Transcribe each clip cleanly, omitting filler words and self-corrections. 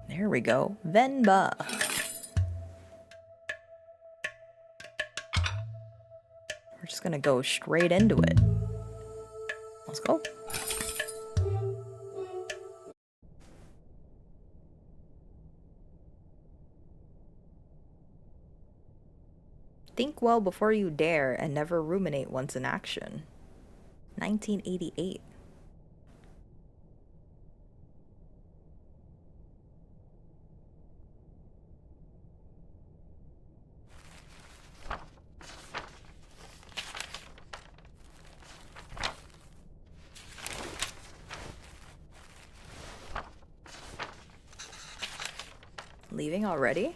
There we go. Venba. We're just gonna go straight into it. Let's go. Think well before you dare and never ruminate once in action. 1988. Leaving already?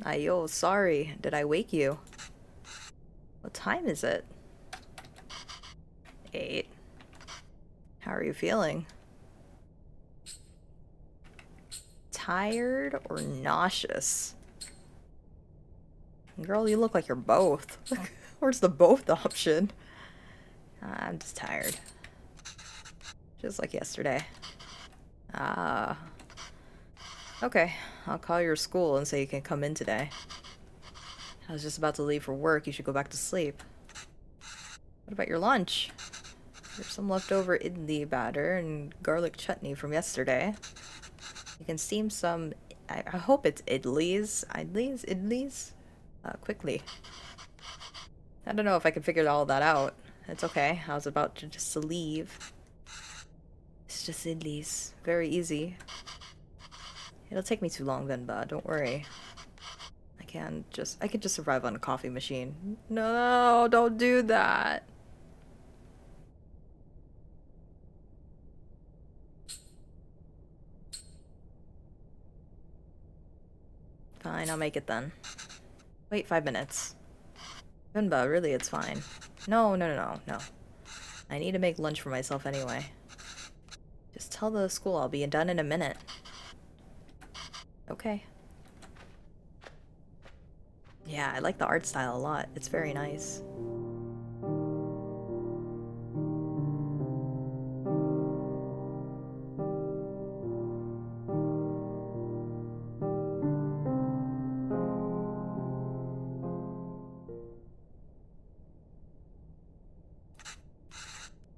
Ayo, sorry. Did I wake you? What time is it? 8. How are you feeling? Tired or nauseous? Girl, you look like you're both. Where's the both option? I'm just tired. Just like yesterday. Ah. Okay, I'll call your school and say you can come in today. I was just about to leave for work. You should go back to sleep. What about your lunch? There's some leftover idli batter and garlic chutney from yesterday. You can steam some, I hope it's idlis, quickly. I don't know if I can figure all that out. It's okay. I was about to just leave. It's just idlis. Very easy. It'll take me too long, Venba. Don't worry. I can just survive on a coffee machine. No, don't do that. Fine, I'll make it then. Wait 5 minutes. Venba, really, it's fine. No. I need to make lunch for myself anyway. Just tell the school I'll be done in a minute. Okay. Yeah, I like the art style a lot. It's very nice.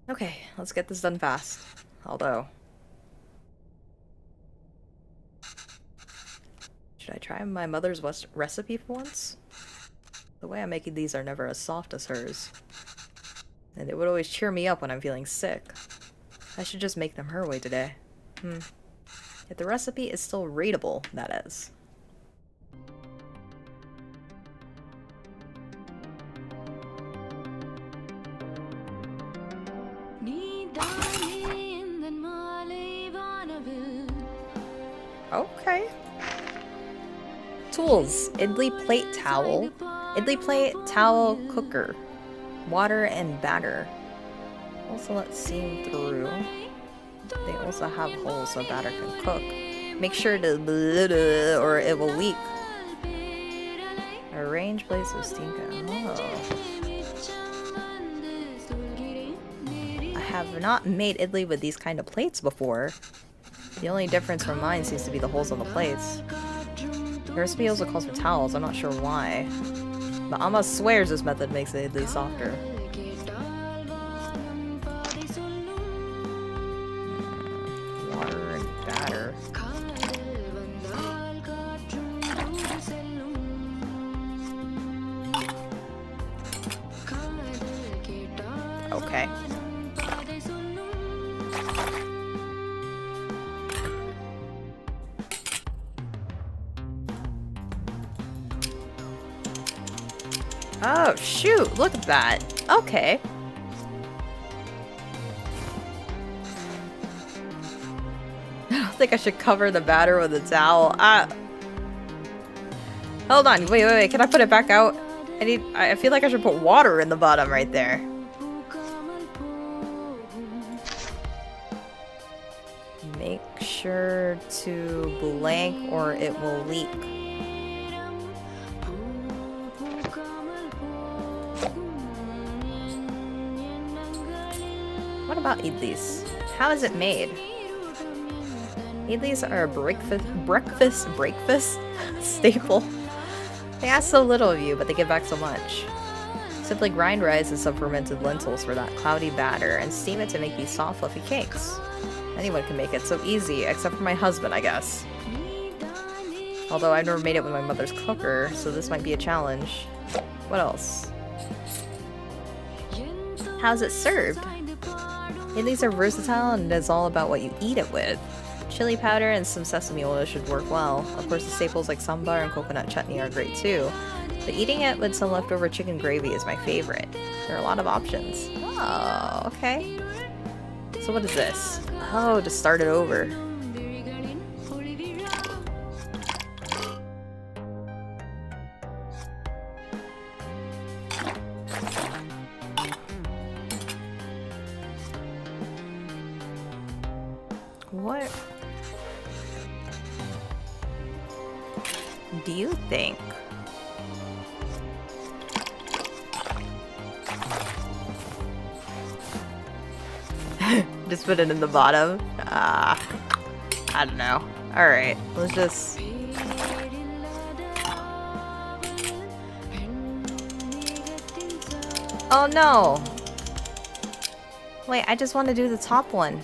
Okay, let's get this done fast. Although... should I try my mother's recipe for once? The way I'm making these are never as soft as hers. And it would always cheer me up when I'm feeling sick. I should just make them her way today. If the recipe is still readable, that is. Okay. Tools. Idli plate towel. Idli plate towel cooker. Water and batter. Also let steam through. They also have holes so batter can cook. Make sure to or it will leak. Arrange place of steam. Oh. I have not made idli with these kind of plates before. The only difference from mine seems to be the holes on the plates. The recipe also calls for towels, I'm not sure why. But Amma swears this method makes the idli softer. Water and batter. Okay. Oh, shoot! Look at that! Okay. I don't think I should cover the batter with a towel. Hold on, wait, can I put it back out? I feel like I should put water in the bottom right there. Make sure to blank or it will leak. What about idlis? How is it made? These are a breakfast staple. They ask so little of you, but they give back so much. Simply grind rice and some fermented lentils for that cloudy batter and steam it to make these soft, fluffy cakes. Anyone can make it so easy, except for my husband, I guess. Although I've never made it with my mother's cooker, so this might be a challenge. What else? How's it served? These are versatile and it's all about what you eat it with. Chili powder and some sesame oil should work well. Of course, the staples like sambar and coconut chutney are great too. But eating it with some leftover chicken gravy is my favorite. There are a lot of options. Oh, okay. So what is this? Oh, to start it over. What do you think? Just put it in the bottom. I don't know. Alright, let's just... Oh no! Wait, I just want to do the top one.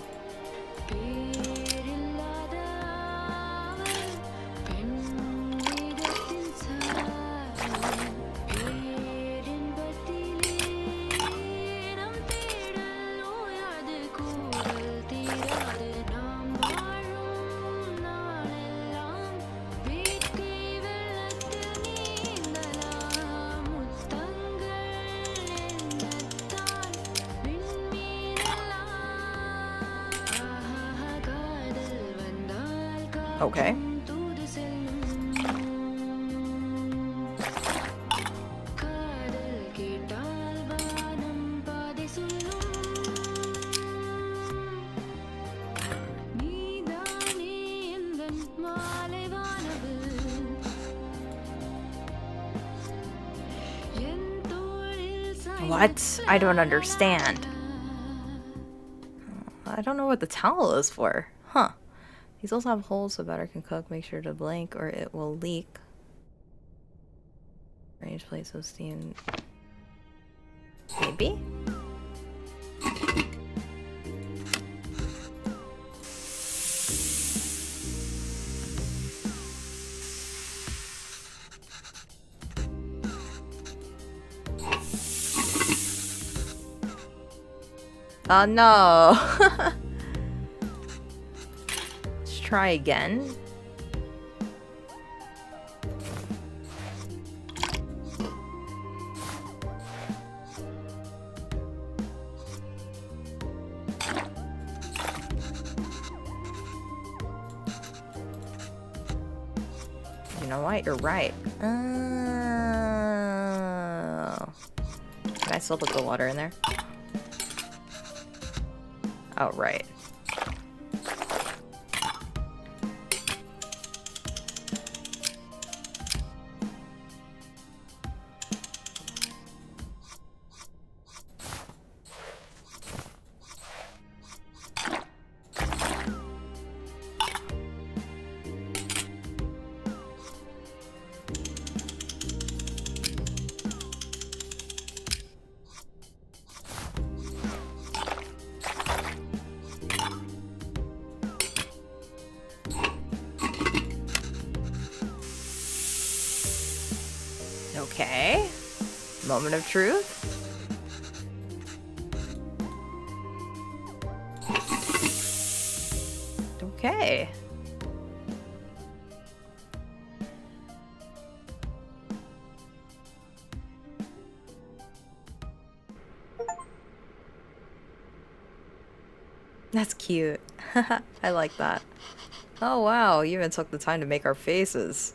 Okay. What? I don't understand. I don't know what the towel is for. Huh. These also have holes so batter can cook. Make sure to blank or it will leak. Range plate so steam. Maybe? Oh no! Let's try again. You know what? You're right. Oh. Can I still put the water in there? Oh, right. Okay. Moment of truth. Okay. That's cute. I like that. Oh wow, you even took the time to make our faces.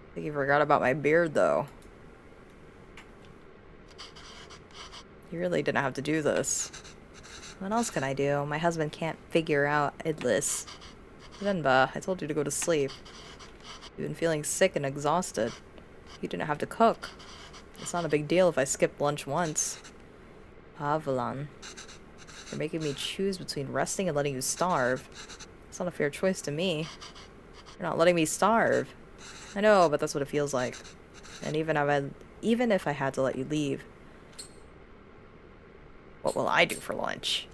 I think you forgot about my beard, though. You really didn't have to do this. What else can I do? My husband can't figure out idlis. Venba, I told you to go to sleep. You've been feeling sick and exhausted. You didn't have to cook. It's not a big deal if I skipped lunch once. Avalan. You're making me choose between resting and letting you starve. It's not a fair choice to me. You're not letting me starve. I know, but that's what it feels like. And even if I had to let you leave, what will I do for lunch?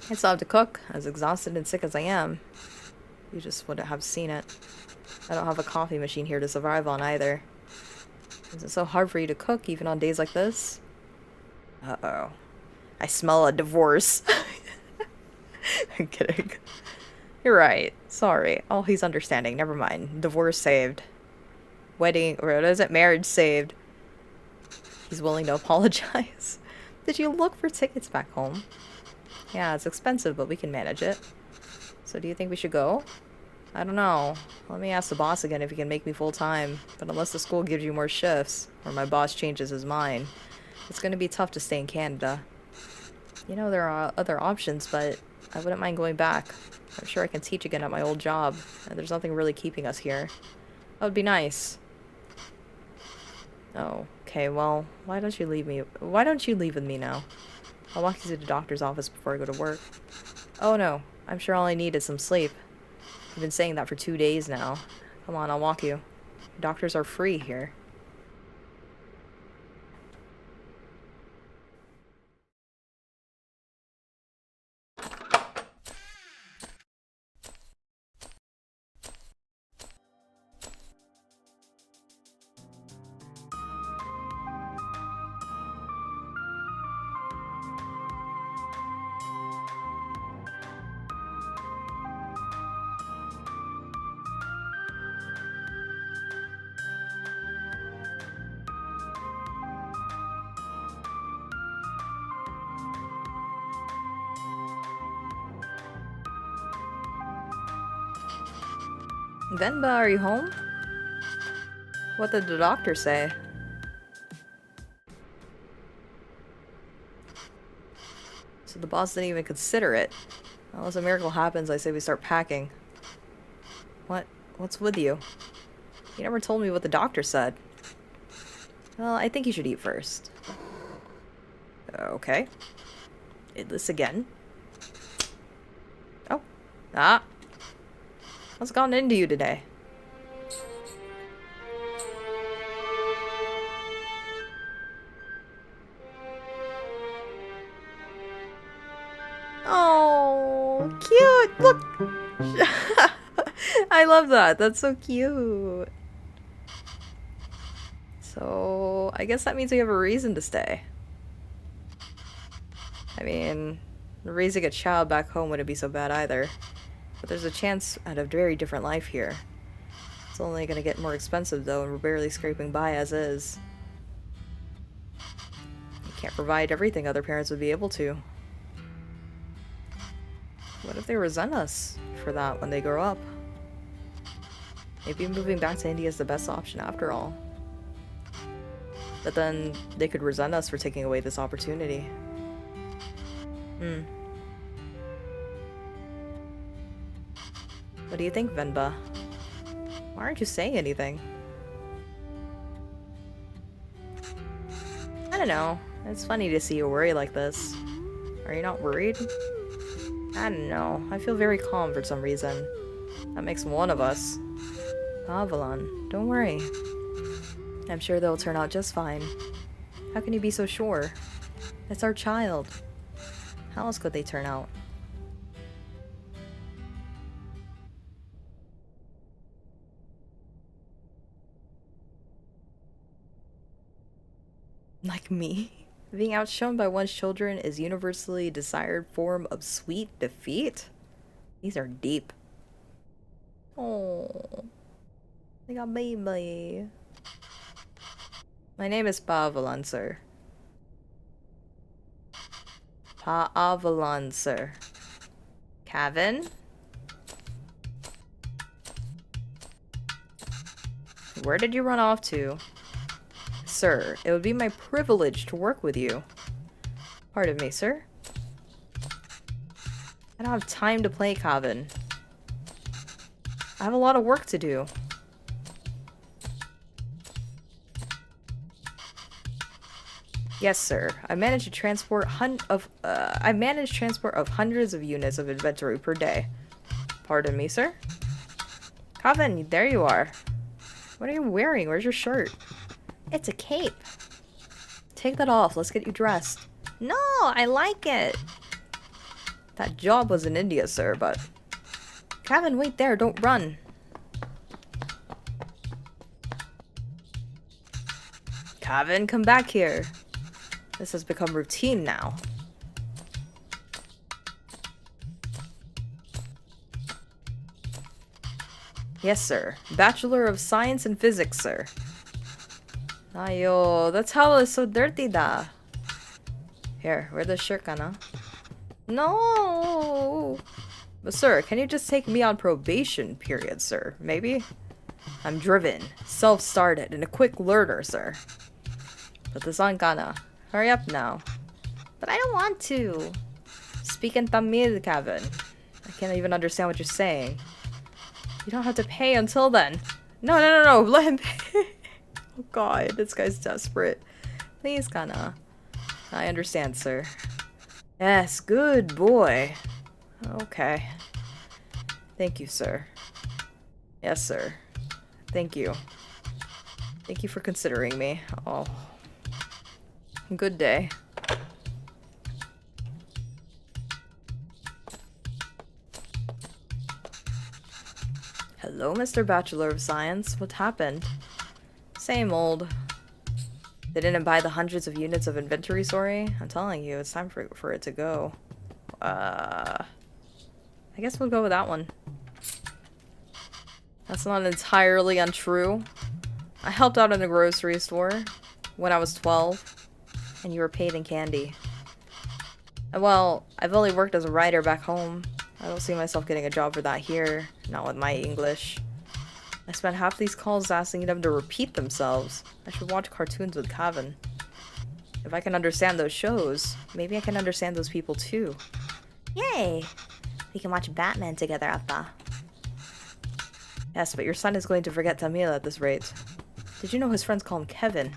I still have to cook, as exhausted and sick as I am. You just wouldn't have seen it. I don't have a coffee machine here to survive on either. Is it so hard for you to cook, even on days like this? Uh-oh. I smell a divorce. I'm kidding. You're right. Sorry. Oh, he's understanding. Never mind. Divorce saved. Wedding, or what is it? Marriage saved. He's willing to apologize. Did you look for tickets back home? Yeah, it's expensive, but we can manage it. So do you think we should go? I don't know. Let me ask the boss again if he can make me full-time. But unless the school gives you more shifts, or my boss changes his mind, it's going to be tough to stay in Canada. You know, there are other options, but I wouldn't mind going back. I'm sure I can teach again at my old job, and there's nothing really keeping us here. That would be nice. Oh, okay, well, why don't you leave with me now? I'll walk you to the doctor's office before I go to work. Oh no, I'm sure all I need is some sleep. I've been saying that for 2 days now. Come on, I'll walk you. Doctors are free here. Venba, are you home? What did the doctor say? So the boss didn't even consider it. Unless a miracle happens, I say we start packing. What's with you? You never told me what the doctor said. Well, I think you should eat first. Okay. Eat this again. Oh. Ah. What's gotten into you today? Oh, cute! Look! I love that. That's so cute. So, I guess that means we have a reason to stay. I mean, raising a child back home wouldn't be so bad either. But there's a chance at a very different life here. It's only gonna get more expensive though, and we're barely scraping by as is. You can't provide everything other parents would be able to. What if they resent us for that when they grow up? Maybe moving back to India is the best option after all. But then they could resent us for taking away this opportunity. What do you think, Venba? Why aren't you saying anything? I don't know. It's funny to see you worry like this. Are you not worried? I don't know. I feel very calm for some reason. That makes one of us. Avalon, don't worry. I'm sure they'll turn out just fine. How can you be so sure? It's our child. How else could they turn out? Like me? Being outshone by one's children is universally desired form of sweet defeat? These are deep. Oh, they got baby. My name is Paavalon, sir. Paavalon, sir. Kevin? Where did you run off to? Sir, it would be my privilege to work with you. Pardon me, sir. I don't have time to play, Kevin. I have a lot of work to do. Yes, sir. I manage transport of hundreds of units of inventory per day. Pardon me, sir? Kevin, there you are. What are you wearing? Where's your shirt? It's a cape. Take that off. Let's get you dressed. No, I like it. That job was in India, sir, but... Kevin, wait there. Don't run. Kevin, come back here. This has become routine now. Yes, sir. Bachelor of Science in Physics, sir. Ayo, that towel is so dirty, da. Here, wear this shirt, kana. No! But sir, can you just take me on probation period, sir? Maybe? I'm driven, self-started, and a quick learner, sir. Put this on, kana. Hurry up now. But I don't want to. Speak in Tamil, Kevin. I can't even understand what you're saying. You don't have to pay until then. No, no, no, no. Let him pay. Oh, God. This guy's desperate. Please, kana. I understand, sir. Yes, good boy. Okay. Thank you, sir. Yes, sir. Thank you. Thank you for considering me. Oh. Good day. Hello, Mr. Bachelor of Science. What happened? Same old. They didn't buy the hundreds of units of inventory, sorry? I'm telling you, it's time for it to go. I guess we'll go with that one. That's not entirely untrue. I helped out in a grocery store when I was 12. And you were paid in candy. Well, I've only worked as a writer back home. I don't see myself getting a job for that here. Not with my English. I spent half these calls asking them to repeat themselves. I should watch cartoons with Kevin. If I can understand those shows, maybe I can understand those people too. Yay! We can watch Batman together, Appa. Yes, but your son is going to forget Tamil at this rate. Did you know his friends call him Kevin?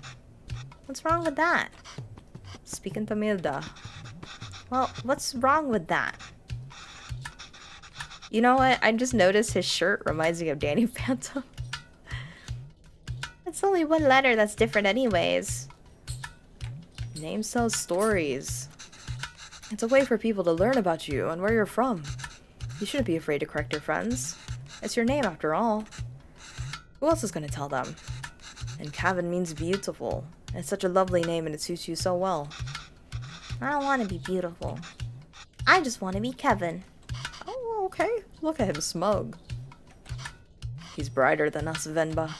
What's wrong with that? Speak in Tamil, da. Well, what's wrong with that? You know what? I just noticed his shirt reminds me of Danny Phantom. It's only one letter that's different anyways. Names tell stories. It's a way for people to learn about you and where you're from. You shouldn't be afraid to correct your friends. It's your name after all. Who else is going to tell them? And Kevin means beautiful. It's such a lovely name and it suits you so well. I don't want to be beautiful. I just want to be Kevin. Oh, okay. Look at him smug. He's brighter than us, Venba.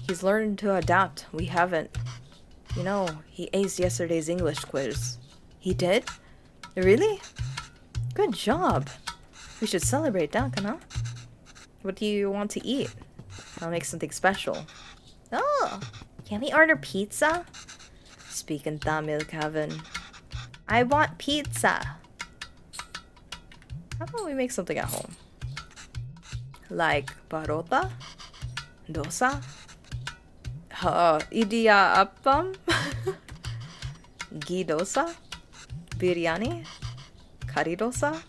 He's learned to adapt. We haven't. You know, he aced yesterday's English quiz. He did? Really? Good job. We should celebrate that, huh? What do you want to eat? I'll make something special. Oh, can we order pizza? Speak in Tamil, Kevin. I want pizza. How about we make something at home? Like parota, dosa, idiyappam, ghee dosa, biryani, curry dosa.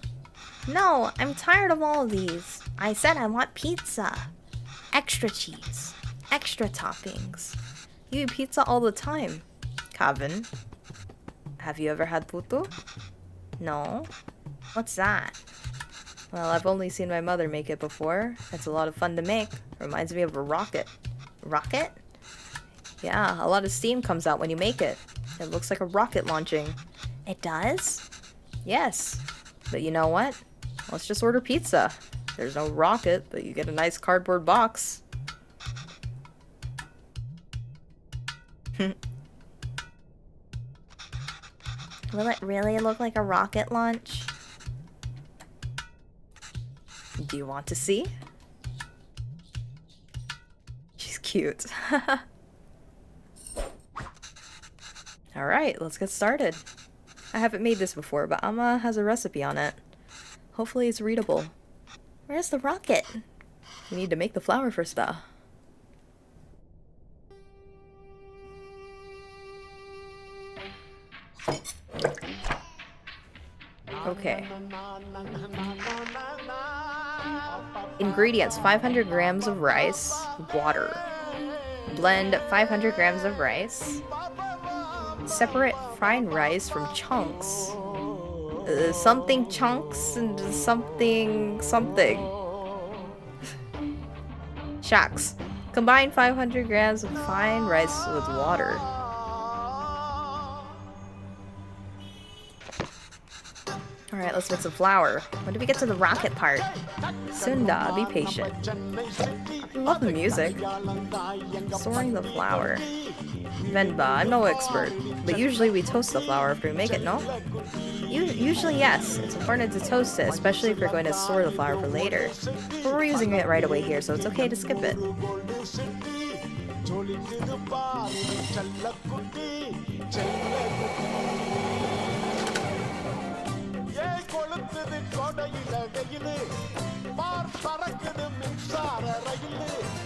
No, I'm tired of all of these. I said I want pizza. Extra cheese. Extra toppings. You eat pizza all the time. Kevin, have you ever had putu? No. What's that? Well, I've only seen my mother make it before. It's a lot of fun to make. Reminds me of a rocket. Rocket? Yeah, a lot of steam comes out when you make it. It looks like a rocket launching. It does? Yes. But you know what? Let's just order pizza. There's no rocket, but you get a nice cardboard box. Will it really look like a rocket launch? Do you want to see? She's cute. Alright, let's get started. I haven't made this before, but Amma has a recipe on it. Hopefully it's readable. Where's the rocket? We need to make the flour first, though. Okay. Ingredients: 500 grams of rice, water. Blend 500 grams of rice. Separate fine rice from chunks. Something chunks and something something. Shucks. Combine 500 grams of fine rice with water. Alright, let's mix some flour. When do we get to the rocket part? Sunda, be patient. I love the music. Storing the flour. Venba, I'm no expert, but usually we toast the flour after we make it, no? Usually yes. It's important to toast it, especially if you're going to store the flour for later. But we're using it right away here, so it's okay to skip it.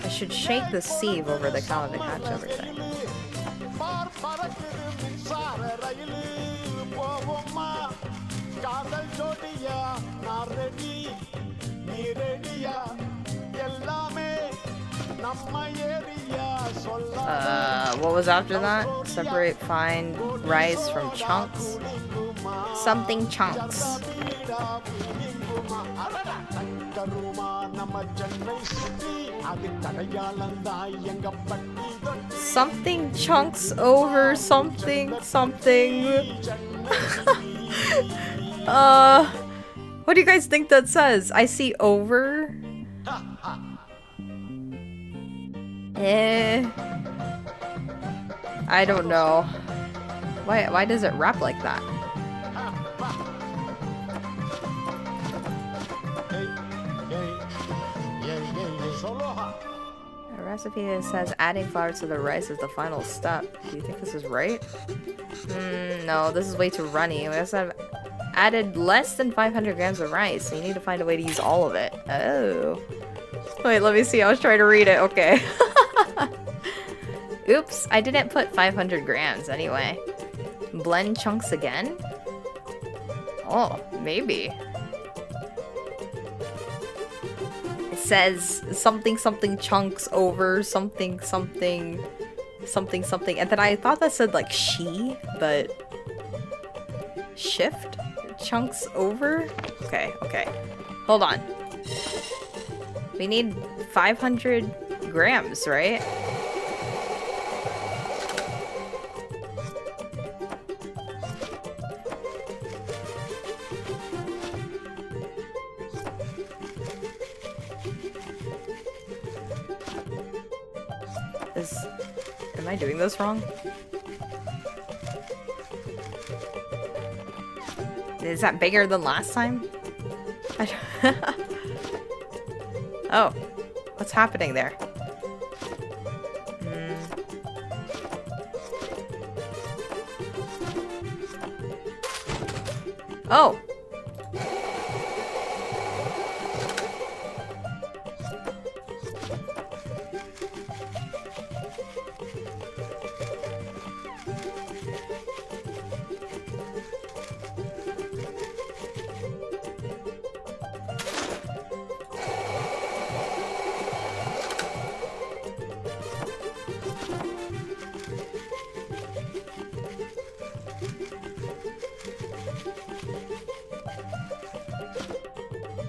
I should shake the sieve over the cow to catch everything. What was after that? Separate fine rice from chunks. Something chunks. Something chunks over something something. What do you guys think that says? I see over. I don't know. Why does it rap like that? A recipe that says adding flour to the rice is the final step. Do you think this is right? No, this is way too runny. We also have added less than 500 grams of rice, so you need to find a way to use all of it. Oh. Wait, let me see. I was trying to read it. Okay. Oops, I didn't put 500 grams anyway. Blend chunks again? Oh, maybe. It says something something chunks over something something something something, and then I thought that said like she, but shift chunks over? Okay, okay. Hold on. We need 500 grams, right? Am I doing this wrong? Is that bigger than last time? Oh, what's happening there? Oh!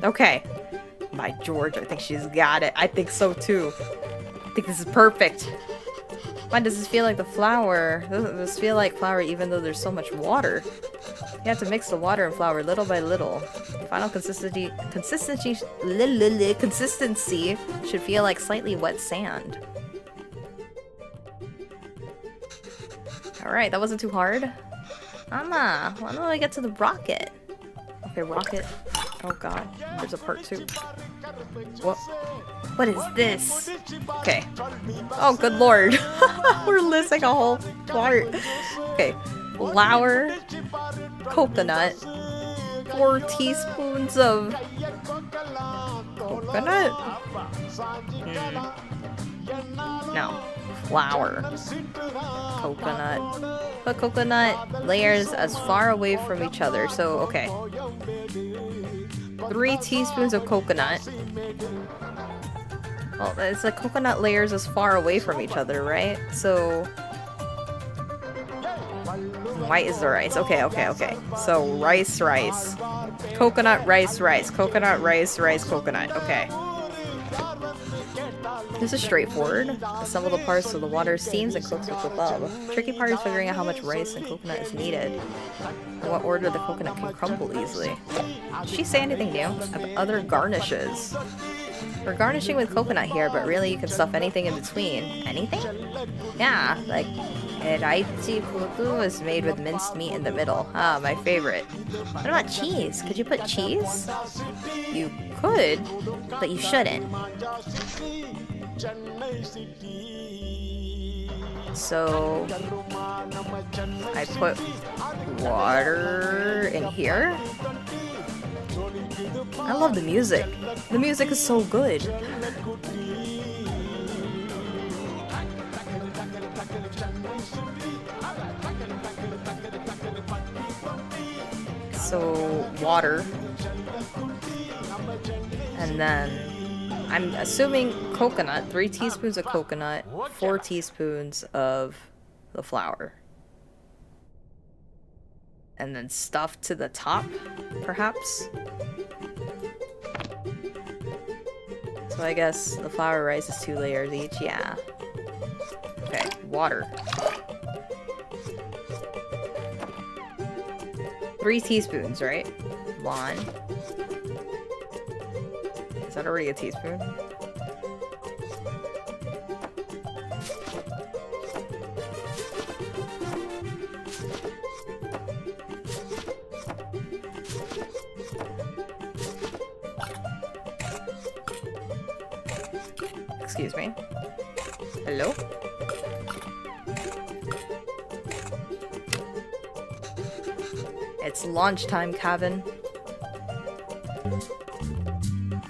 Okay. By George, I think she's got it. I think so too. I think this is perfect. Why does this feel like the flour? Doesn't this feel like flour even though there's so much water? You have to mix the water and flour little by little. The final consistency should feel like slightly wet sand. Alright, that wasn't too hard. Mama, when do I get to the rocket? Okay, rocket. Oh god, there's a part 2. What? What is this? Okay. Oh, good lord. We're missing a whole part. Okay. Flour. Coconut. 4 teaspoons of coconut. No. Flour. Coconut. Put coconut layers as far away from each other. So, okay. 3 teaspoons of coconut. Well, it's like coconut layers as far away from each other, right? So... white is the rice. Okay, okay, okay. So, rice, rice. Coconut, rice, rice. Coconut, rice, rice, coconut. Okay. This is straightforward. Assemble the parts so the water steams and cooks with love. Tricky part is figuring out how much rice and coconut is needed. In what order the coconut can crumble easily. Did she say anything new? Other garnishes. We're garnishing with coconut here, but really you can stuff anything in between. Anything? Yeah, like Eraiti putu is made with minced meat in the middle. Ah, my favorite. What about cheese? Could you put cheese? You could, but you shouldn't. So I put water in here. I love the music. The music is so good. So water. And then I'm assuming coconut, 3 teaspoons of coconut, 4 teaspoons of the flour. And then stuff to the top, perhaps? So I guess the flour rice is 2 layers each, yeah. Okay, water. 3 teaspoons, right? 1. Is that already a teaspoon? Excuse me. Hello? It's lunchtime, Kevin.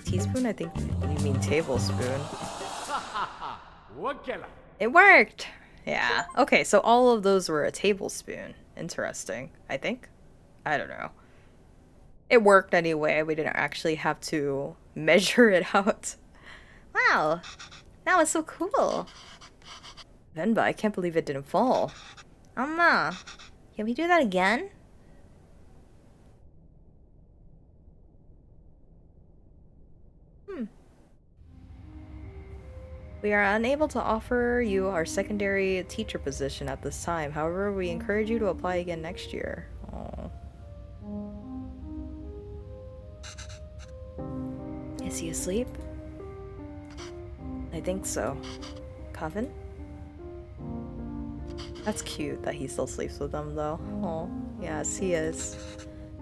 Teaspoon? I think you mean tablespoon. It worked! Yeah. Okay, so all of those were a tablespoon. Interesting, I think. I don't know. It worked anyway. We didn't actually have to measure it out. Wow. That was so cool. Venba, I can't believe it didn't fall. Amma, can we do that again? We are unable to offer you our secondary teacher position at this time. However, we encourage you to apply again next year. Oh. Is he asleep? I think so. Coven? That's cute that he still sleeps with them, though. Oh, yes, he is.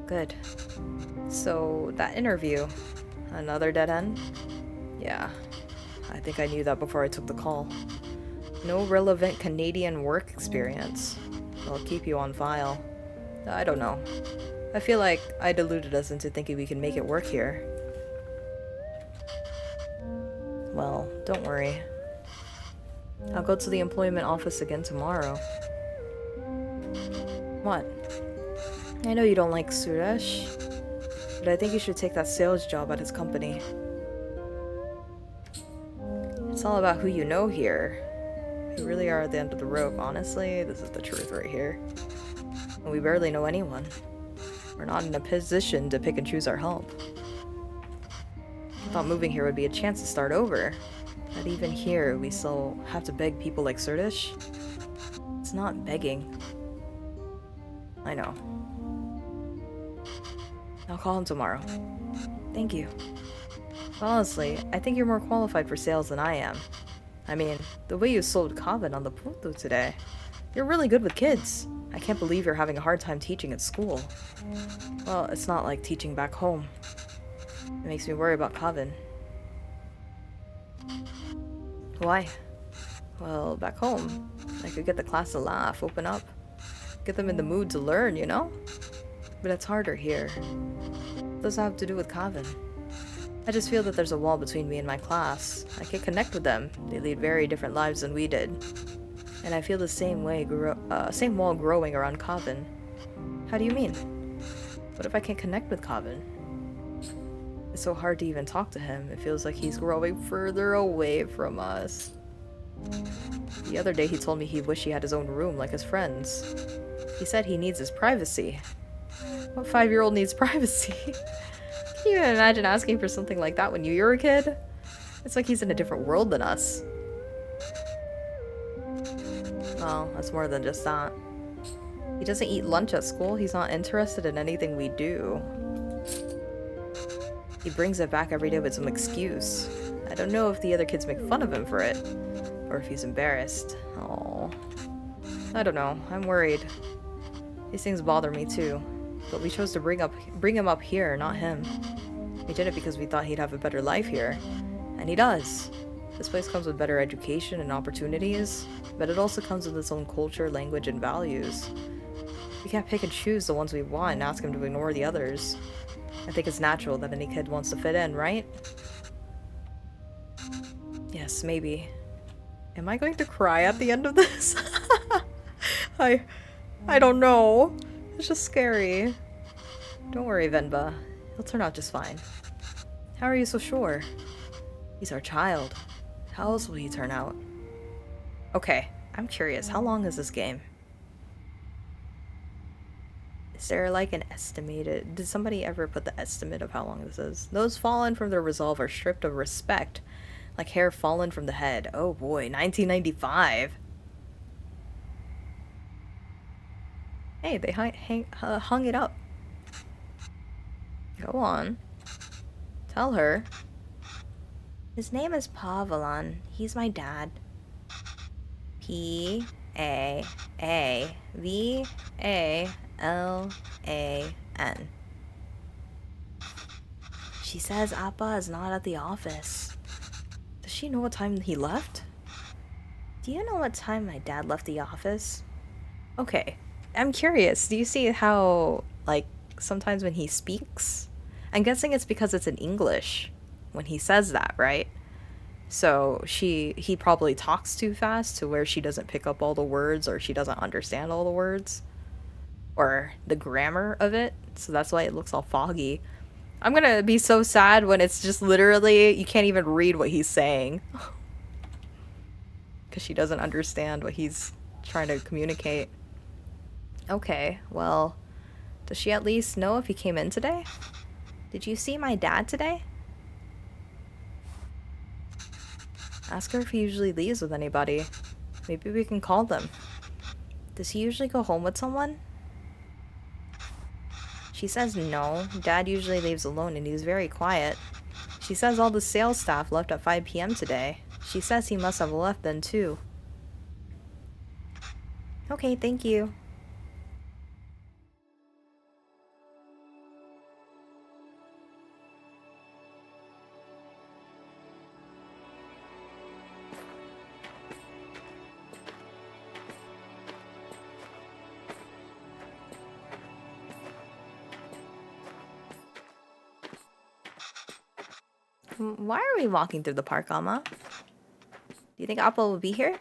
Good. So, that interview. Another dead end? Yeah. I think I knew that before I took the call. No relevant Canadian work experience. I'll keep you on file. I don't know. I feel like I deluded us into thinking we can make it work here. Well, don't worry. I'll go to the employment office again tomorrow. What? I know you don't like Suresh, but I think you should take that sales job at his company. It's all about who you know here. We really are at the end of the rope, honestly. This is the truth right here. And we barely know anyone. We're not in a position to pick and choose our help. I thought moving here would be a chance to start over. But even here, we still have to beg people like Surdish. It's not begging. I know. I'll call him tomorrow. Thank you. But honestly, I think you're more qualified for sales than I am. I mean, the way you sold Kavan on the Putu today. You're really good with kids. I can't believe you're having a hard time teaching at school. Well, it's not like teaching back home. It makes me worry about Kavan. Why? Well, back home, I could get the class to laugh, open up. Get them in the mood to learn, you know? But it's harder here. What does that have to do with Kavan? I just feel that there's a wall between me and my class. I can connect with them. They lead very different lives than we did. And I feel the same wall growing around Kavin. How do you mean? What if I can't connect with Kavin? It's so hard to even talk to him. It feels like he's growing further away from us. The other day he told me he wished he had his own room like his friends. He said he needs his privacy. What 5-year-old needs privacy? Can you imagine asking for something like that when you were a kid? It's like he's in a different world than us. Well, that's more than just that. He doesn't eat lunch at school. He's not interested in anything we do. He brings it back every day with some excuse. I don't know if the other kids make fun of him for it, or if he's embarrassed. Oh, I don't know. I'm worried. These things bother me too, but we chose to bring him up here, not him. We did it because we thought he'd have a better life here, and he does. This place comes with better education and opportunities, but it also comes with its own culture, language, and values. We can't pick and choose the ones we want and ask him to ignore the others. I think it's natural that any kid wants to fit in, right? Yes, maybe. Am I going to cry at the end of this? I don't know. It's just scary. Don't worry, Venba. He'll turn out just fine. How are you so sure? He's our child. How else will he turn out? Okay, I'm curious. How long is this game? Is there like an estimated... Did somebody ever put the estimate of how long this is? Those fallen from their resolve are stripped of respect. Like hair fallen from the head. Oh boy, 1995. Hey, they hung it up. Go on. Tell her. His name is Pavelan. He's my dad. P-A-A-V-A-L-A-N. She says Appa is not at the office. Does she know what time he left? Do you know what time my dad left the office? Okay, I'm curious. Do you see how, like, sometimes when he speaks? I'm guessing it's because it's in English when he says that, right? So he probably talks too fast to where she doesn't pick up all the words, or she doesn't understand all the words or the grammar of it. So that's why it looks all foggy. I'm gonna be so sad when it's just literally you can't even read what he's saying because she doesn't understand what he's trying to communicate. Okay, well, does she at least know if he came in today? Did you see my dad today? Ask her if he usually leaves with anybody. Maybe we can call them. Does he usually go home with someone? She says no. Dad usually leaves alone and he's very quiet. She says all the sales staff left at 5 p.m. today. She says he must have left then too. Okay, thank you. Why are we walking through the park, Amma? Do you think Appa will be here?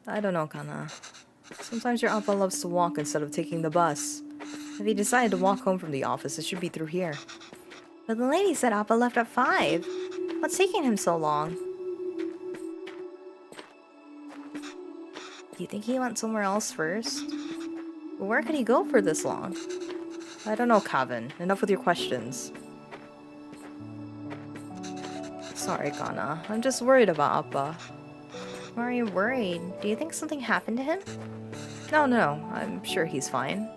I don't know, Kana. Sometimes your Appa loves to walk instead of taking the bus. If he decided to walk home from the office, it should be through here. But the lady said Appa left at 5. What's taking him so long? Do you think he went somewhere else first? Where could he go for this long? I don't know, Kavin. Enough with your questions. Sorry, Kana. I'm just worried about Appa. Why are you worried? Do you think something happened to him? No. I'm sure he's fine.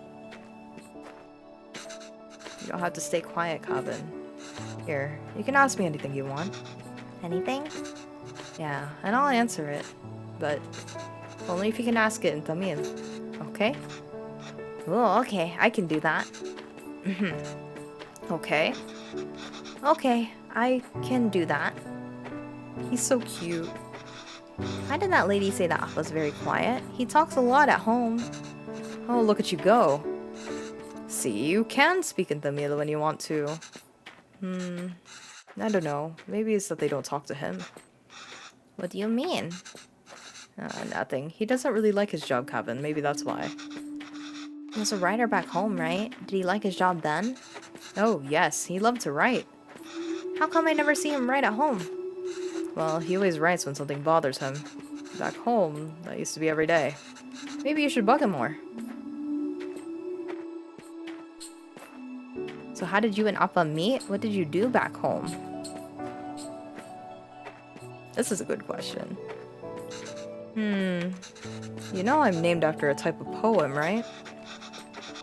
You don't have to stay quiet, Kavin. Here, you can ask me anything you want. Anything? Yeah, and I'll answer it. But only if you can ask it in Tamil. Okay? Oh, okay. I can do that. Okay? Okay, I can do that. He's so cute. Why did that lady say that Appa's very quiet? He talks a lot at home. Oh, look at you go. See, you can speak in Tamil when you want to. I don't know. Maybe it's that they don't talk to him. What do you mean? Nothing. He doesn't really like his job, Kevin. Maybe that's why. He was a writer back home, right? Did he like his job then? Oh, yes. He loved to write. How come I never see him write at home? Well, he always writes when something bothers him. Back home, that used to be every day. Maybe you should bug him more. So how did you and Appa meet? What did you do back home? This is a good question. You know I'm named after a type of poem, right?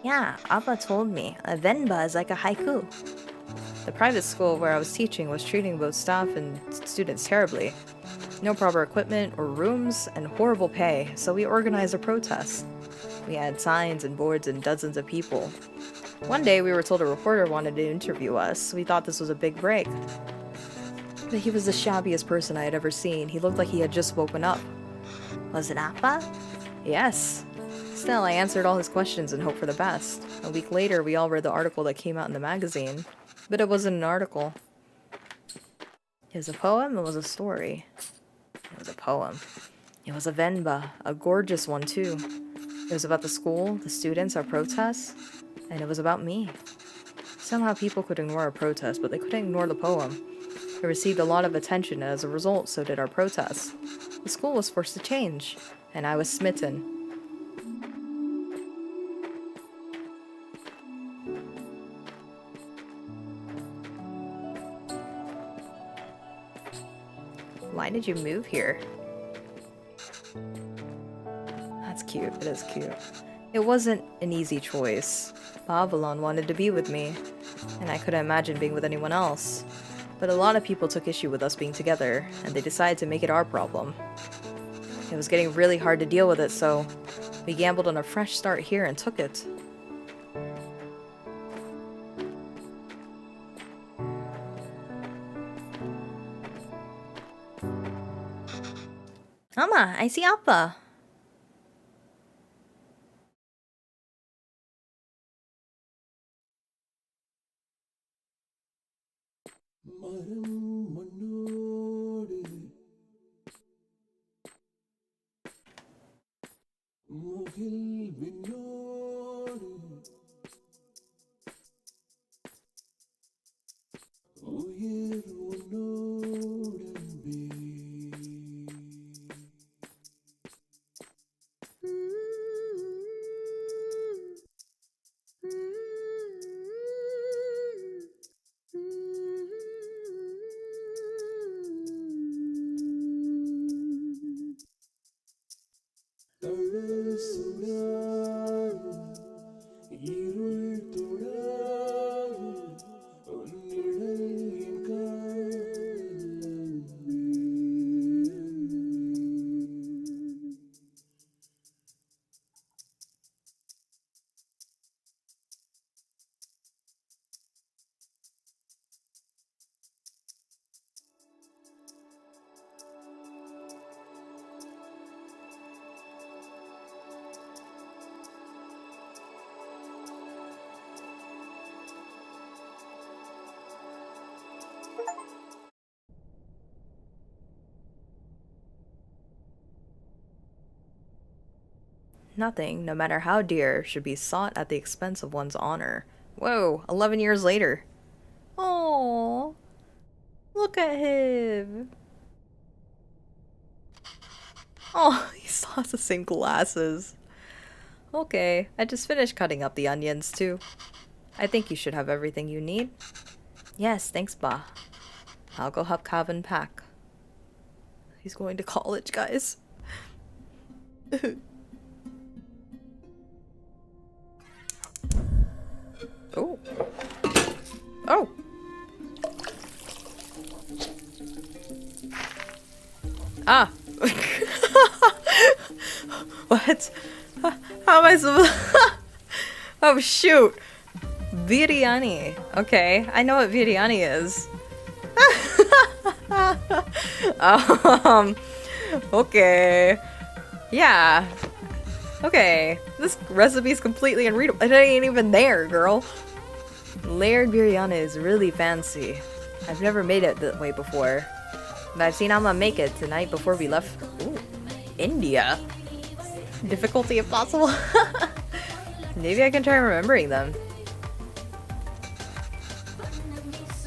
Yeah, Appa told me. A Venba is like a haiku. The private school where I was teaching was treating both staff and students terribly. No proper equipment or rooms, and horrible pay, so we organized a protest. We had signs and boards and dozens of people. One day we were told a reporter wanted to interview us. We thought this was a big break. But he was the shabbiest person I had ever seen. He looked like he had just woken up. Was it Appa? Yes. Still, I answered all his questions and hoped for the best. A week later, we all read the article that came out in the magazine. But it wasn't an article. It was a poem, it was a story. It was a poem. It was a Venba, a gorgeous one too. It was about the school, the students, our protests, and it was about me. Somehow people could ignore our protest, but they couldn't ignore the poem. It received a lot of attention, and as a result, so did our protests. The school was forced to change, and I was smitten. Why did you move here? That's cute. It is cute. It wasn't an easy choice. Avalon wanted to be with me, and I couldn't imagine being with anyone else. But a lot of people took issue with us being together, and they decided to make it our problem. It was getting really hard to deal with it, so we gambled on a fresh start here and took it. Mama, I see Appa. Nothing, no matter how dear, should be sought at the expense of one's honor. Whoa, 11 years later. Oh, look at him. Oh, he still has the same glasses. Okay, I just finished cutting up the onions too. I think you should have everything you need. Yes, thanks, Ba. I'll go help Calvin pack. He's going to college, guys. Oh. Oh. Ah. What? How am I supposed Oh, shoot. Biryani. Okay, I know what biryani is. Okay. Yeah. Okay. This recipe is completely unreadable. It ain't even there, girl. Layered biryani is really fancy. I've never made it that way before. But I've seen Amma make it tonight before we left. Ooh, India. Difficulty if possible. Maybe I can try remembering them.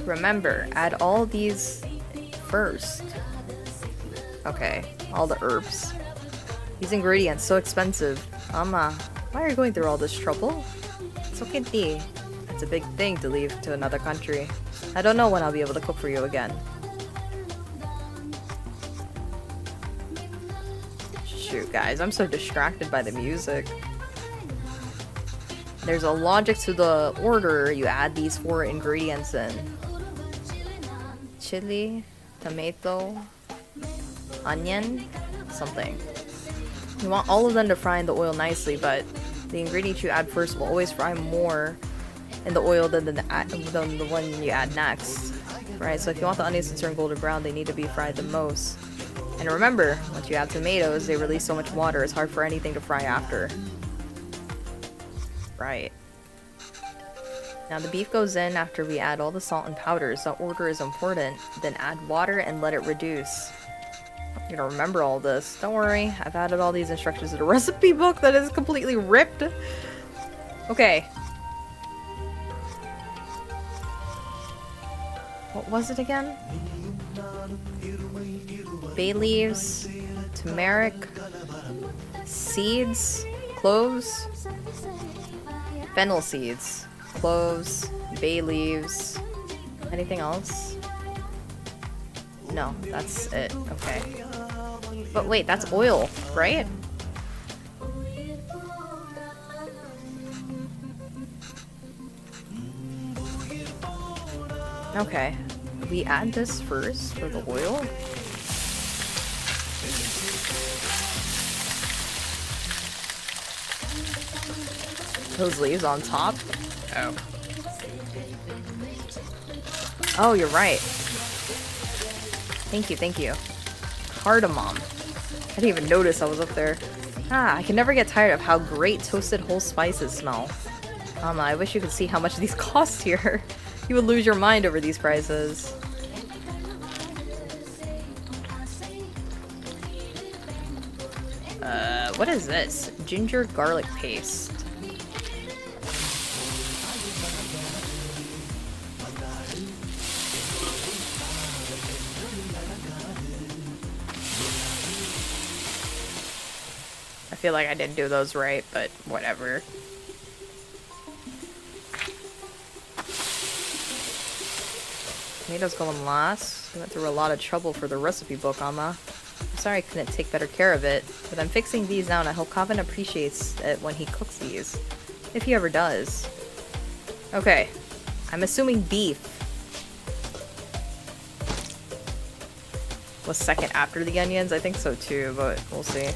Remember, add all these first. Okay, all the herbs. These ingredients, so expensive. Amma, why are you going through all this trouble? It's okay, T. It's a big thing to leave to another country. I don't know when I'll be able to cook for you again. Shoot, guys, I'm so distracted by the music. There's a logic to the order you add these 4 ingredients in. Chili, tomato, onion, something. You want all of them to fry in the oil nicely, but the ingredient you add first will always fry more in the oil than the one you add next. Right, so if you want the onions to turn golden brown, they need to be fried the most. And remember, once you add tomatoes, they release so much water, it's hard for anything to fry after. Right. Now the beef goes in after we add all the salt and powders. That order is important. Then add water and let it reduce. I'm gonna remember all this. Don't worry, I've added all these instructions to the recipe book that is completely ripped. Okay. What was it again? Bay leaves, turmeric, seeds, cloves, fennel seeds, cloves, bay leaves. Anything else? No, that's it. Okay. But wait, that's oil, right? Okay. We add this first for the oil. Those leaves on top? Oh. Oh, you're right. Thank you, thank you. Cardamom. I didn't even notice I was up there. Ah, I can never get tired of how great toasted whole spices smell. Mama, I wish you could see how much these cost here. You would lose your mind over these prices. What is this? Ginger garlic paste. I feel like I didn't do those right, but whatever. Tomatoes go in last. We went through a lot of trouble for the recipe book, Amma. I'm sorry I couldn't take better care of it, but I'm fixing these now and I hope Calvin appreciates it when he cooks these. If he ever does. Okay. I'm assuming beef was second after the onions. I think so too, but we'll see.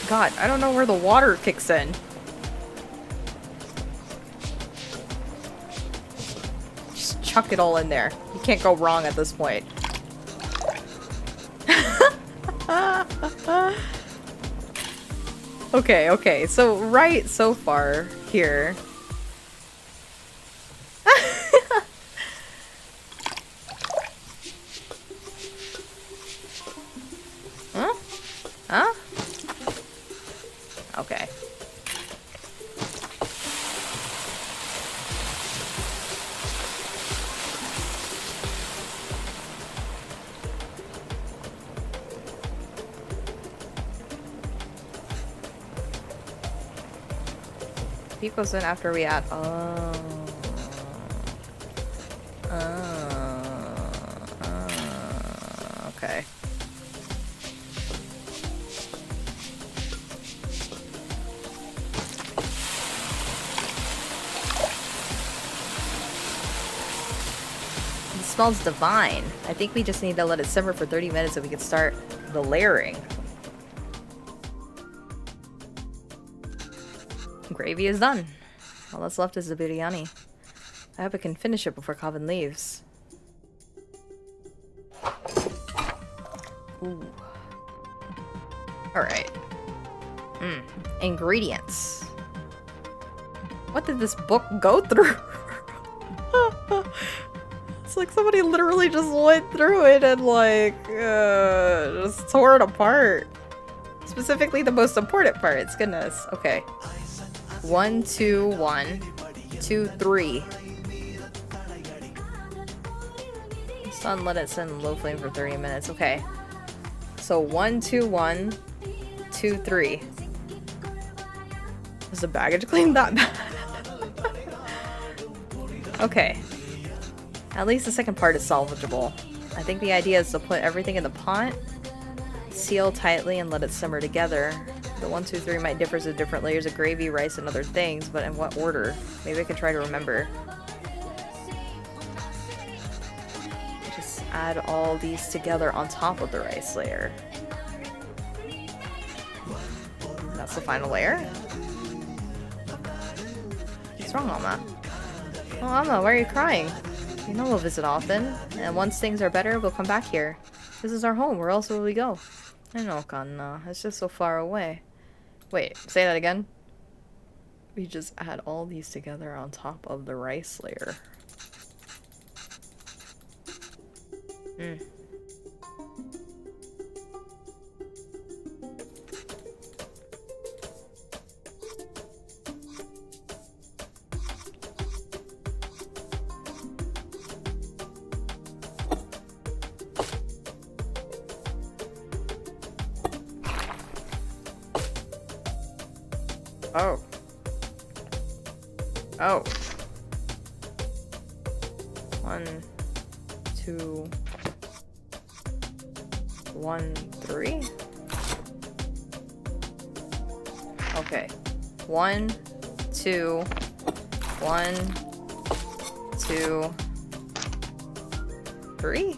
God, I don't know where the water kicks in. Just chuck it all in there. You can't go wrong at this point. Okay, okay. So, right so far here. Huh? Huh? Okay. Beef goes in after we add. Okay. It smells divine. I think we just need to let it simmer for 30 minutes so we can start the layering. Gravy is done. All that's left is the biryani. I hope I can finish it before Calvin leaves. Ooh. Alright. Ingredients. What did this book go through? It's like somebody literally just went through it and like just tore it apart. Specifically the most important parts. Goodness. Okay. 1, 2, 1, 2, 3. Sun, let it sit in low flame for 30 minutes. Okay. So 1, 2, 1, 2, 3. Was the baggage claim that bad? Okay. At least the second part is salvageable. I think the idea is to put everything in the pot, seal tightly, and let it simmer together. The 1, 2, 3 might differ as different layers of gravy, rice, and other things, but in what order? Maybe I can try to remember. Just add all these together on top of the rice layer. That's the final layer? What's wrong, Mama? Oh, Mama, why are you crying? You know we'll visit often, and once things are better, we'll come back here. This is our home, where else will we go? I know, Kanna. It's just so far away. Wait, say that again? We just add all these together on top of the rice layer. Oh. Oh. 1, 2, 1, 3. Okay. 1, 2, 1, 2, 3.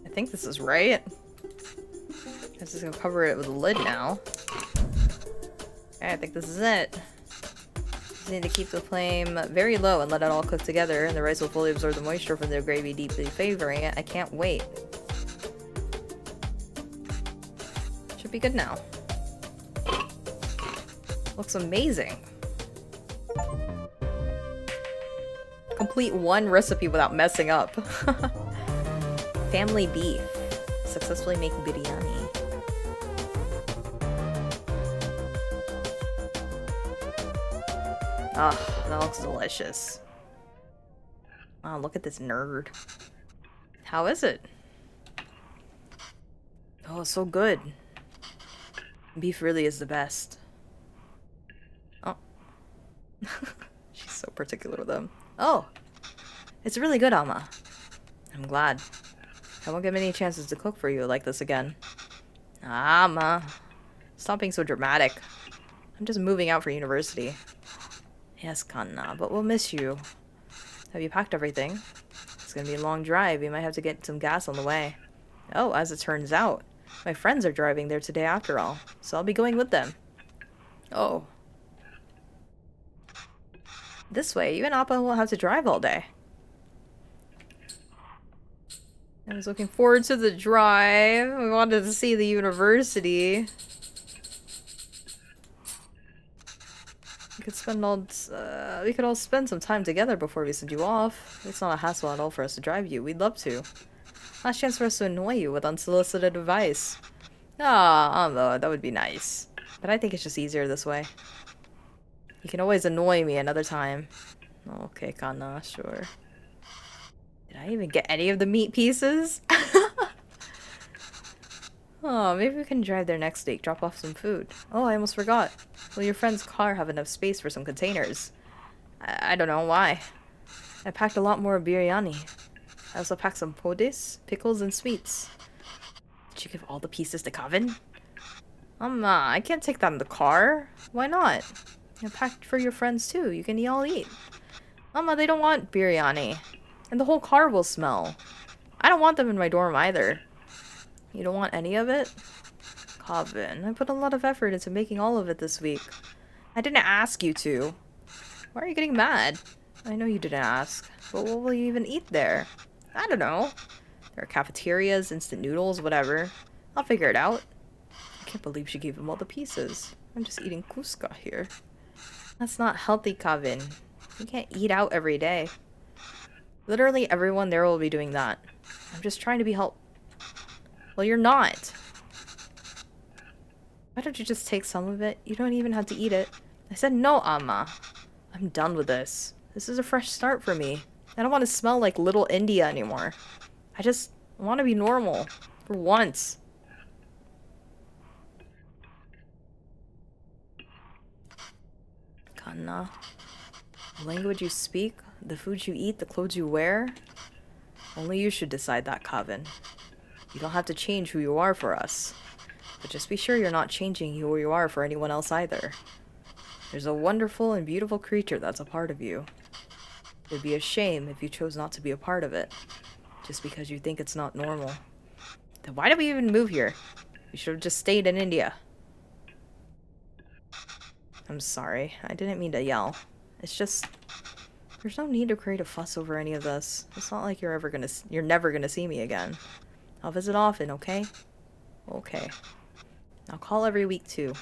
I think this is right. I'm just gonna cover it with a lid now. Okay, I think this is it. Just need to keep the flame very low and let it all cook together, and the rice will fully absorb the moisture from the gravy, deeply flavoring it. I can't wait. Should be good now. Looks amazing. Complete one recipe without messing up. Family beef. Successfully making biryani. Oh, that looks delicious. Wow, look at this nerd. How is it? Oh, it's so good. Beef really is the best. Oh. She's so particular with them. Oh! It's really good, Alma. I'm glad. I won't get many chances to cook for you like this again. Alma. Stop being so dramatic. I'm just moving out for university. Yes, Kanna, but we'll miss you. Have you packed everything? It's gonna be a long drive. You might have to get some gas on the way. Oh, as it turns out, my friends are driving there today after all, so I'll be going with them. Oh. This way, you and Appa won't have to drive all day. I was looking forward to the drive. We wanted to see the university. We could all spend some time together before we send you off. It's not a hassle at all for us to drive you. We'd love to. Last chance for us to annoy you with unsolicited advice. Ah, that would be nice. But I think it's just easier this way. You can always annoy me another time. Okay, Kanna, sure. Did I even get any of the meat pieces? Oh, maybe we can drive there next week, drop off some food. Oh, I almost forgot. Will your friend's car have enough space for some containers? I don't know why. I packed a lot more biryani. I also packed some podis, pickles, and sweets. Did you give all the pieces to Kevin? I can't take that in the car. Why not? I packed for your friends too. You can all eat. They don't want biryani. And the whole car will smell. I don't want them in my dorm either. You don't want any of it? Kevin, I put a lot of effort into making all of it this week. I didn't ask you to. Why are you getting mad? I know you didn't ask, but what will you even eat there? I don't know. There are cafeterias, instant noodles, whatever. I'll figure it out. I can't believe she gave him all the pieces. I'm just eating Cusca here. That's not healthy, Kavin. You can't eat out every day. Literally everyone there will be doing that. I'm just trying to be Well, you're not. Why don't you just take some of it? You don't even have to eat it. I said no, Amma. I'm done with this. This is a fresh start for me. I don't want to smell like little India anymore. I just want to be normal. For once. Kanna. The language you speak, the food you eat, the clothes you wear. Only you should decide that, Kavin. You don't have to change who you are for us. But just be sure you're not changing who you are for anyone else either. There's a wonderful and beautiful creature that's a part of you. It'd be a shame if you chose not to be a part of it, just because you think it's not normal. Then why did we even move here? We should have just stayed in India. I'm sorry, I didn't mean to yell. It's just, there's no need to create a fuss over any of this. It's not like you're never gonna see me again. I'll visit often, okay? Okay. I'll call every week too,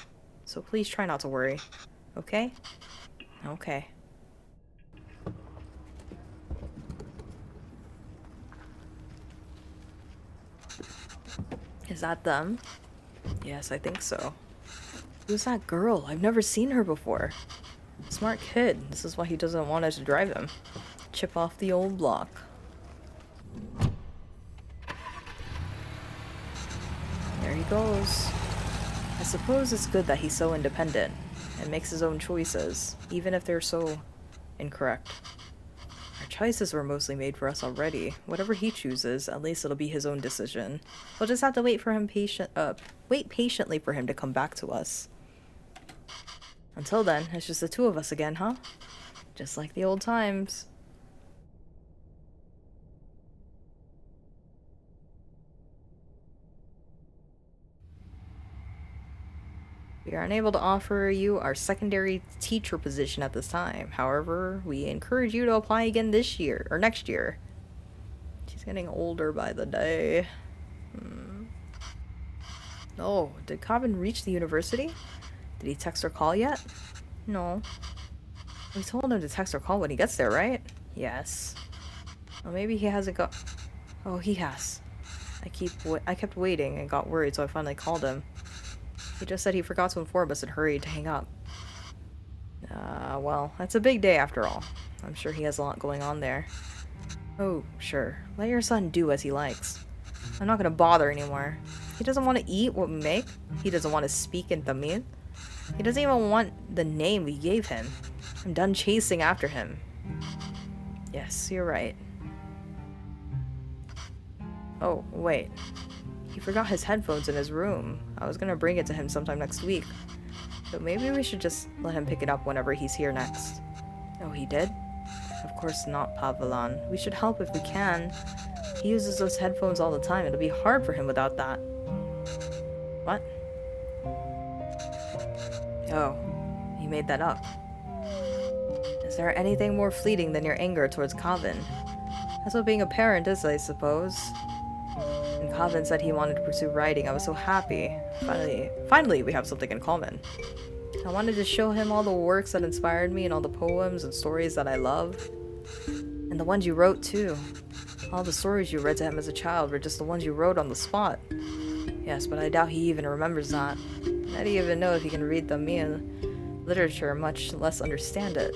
so please try not to worry. Okay? Okay. Is that them? Yes, I think so. Who's that girl? I've never seen her before. Smart kid. This is why he doesn't want us to drive him. Chip off the old block. There he goes. I suppose it's good that he's so independent and makes his own choices, even if they're so incorrect. Our choices were mostly made for us already. Whatever he chooses, at least it'll be his own decision. We'll just have to wait patiently for him to come back to us. Until then, it's just the two of us again, huh? Just like the old times. We are unable to offer you our secondary teacher position at this time. However, we encourage you to apply again this year, or next year. She's getting older by the day. Oh, did Kavin reach the university? Did he text or call yet? No. We told him to text or call when he gets there, right? Yes. Well, maybe he hasn't got... Oh, he has. I kept waiting and got worried, so I finally called him. He just said he forgot to inform us and hurried to hang up. Well, that's a big day after all. I'm sure he has a lot going on there. Oh, sure. Let your son do as he likes. I'm not gonna bother anymore. He doesn't want to eat what we make. He doesn't want to speak in Tamil. He doesn't even want the name we gave him. I'm done chasing after him. Yes, you're right. Oh, wait. He forgot his headphones in his room. I was gonna bring it to him sometime next week. So maybe we should just let him pick it up whenever he's here next. Oh, he did? Of course not, Pavlan. We should help if we can. He uses those headphones all the time. It'll be hard for him without that. What? Oh, he made that up. Is there anything more fleeting than your anger towards Kavin? That's what being a parent is, I suppose. When Kavin said he wanted to pursue writing, I was so happy. Finally, we have something in common. I wanted to show him all the works that inspired me and all the poems and stories that I love. And the ones you wrote, too. All the stories you read to him as a child were just the ones you wrote on the spot. Yes, but I doubt he even remembers that. I don't even know if he can read the Tamil literature, much less understand it.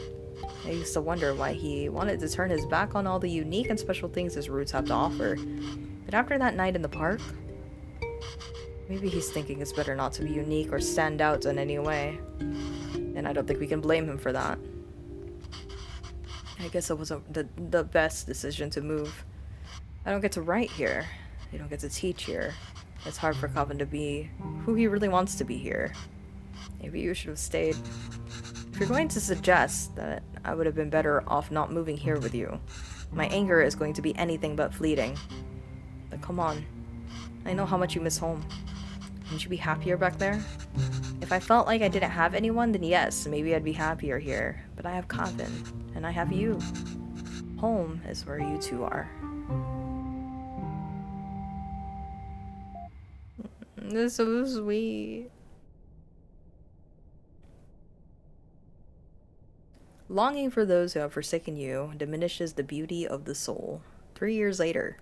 I used to wonder why he wanted to turn his back on all the unique and special things his roots have to offer. But after that night in the park, maybe he's thinking it's better not to be unique or stand out in any way. And I don't think we can blame him for that. I guess it wasn't the best decision to move. I don't get to write here. I don't get to teach here. It's hard for Kavin to be who he really wants to be here. Maybe you should have stayed. If you're going to suggest that I would have been better off not moving here with you, my anger is going to be anything but fleeting. But come on. I know how much you miss home. Wouldn't you be happier back there? If I felt like I didn't have anyone, then yes, maybe I'd be happier here. But I have Coven, and I have you. Home is where you two are. This is so sweet. Longing for those who have forsaken you diminishes the beauty of the soul. 3 years later.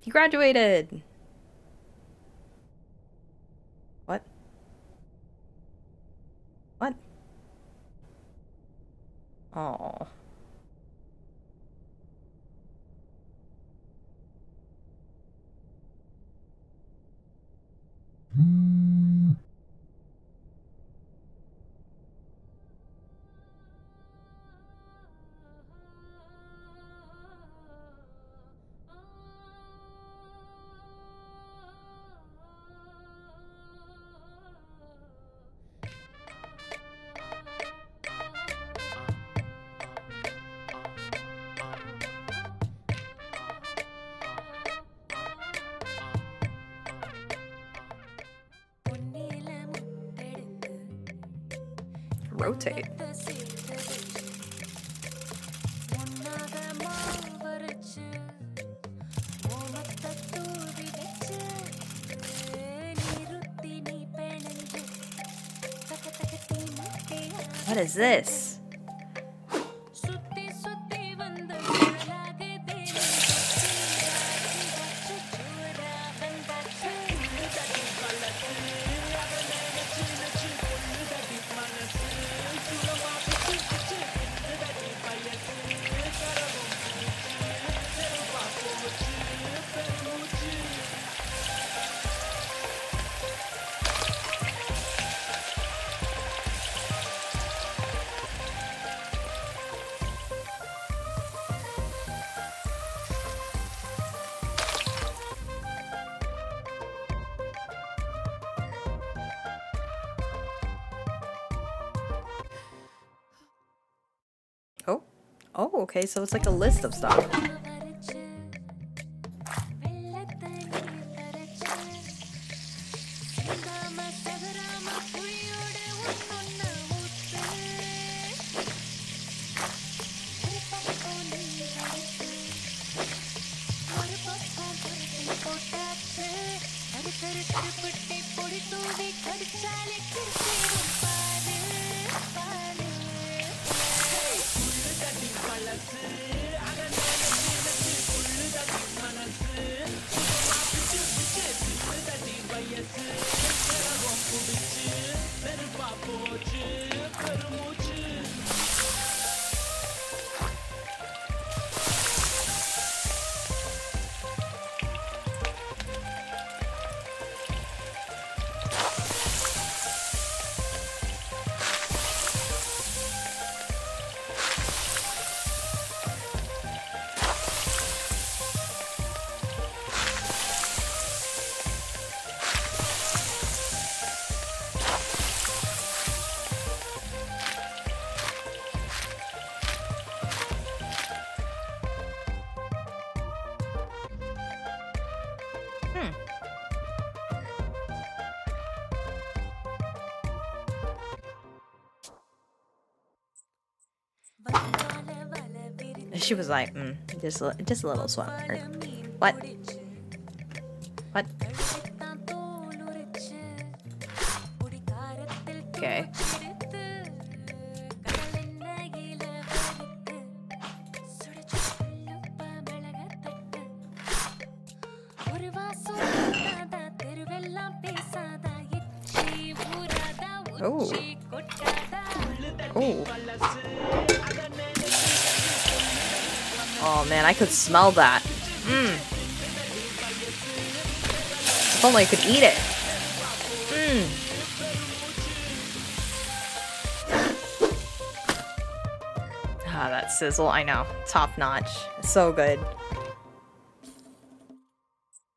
He graduated! What? What? Oh. Rotate. What is this? Oh. Oh, okay, so it's like a list of stuff. She was like, just a little swap. What? What? Okay. Oh. Oh. Oh man, I could smell that. If only I could eat it. Ah, that sizzle, I know. Top notch. So good.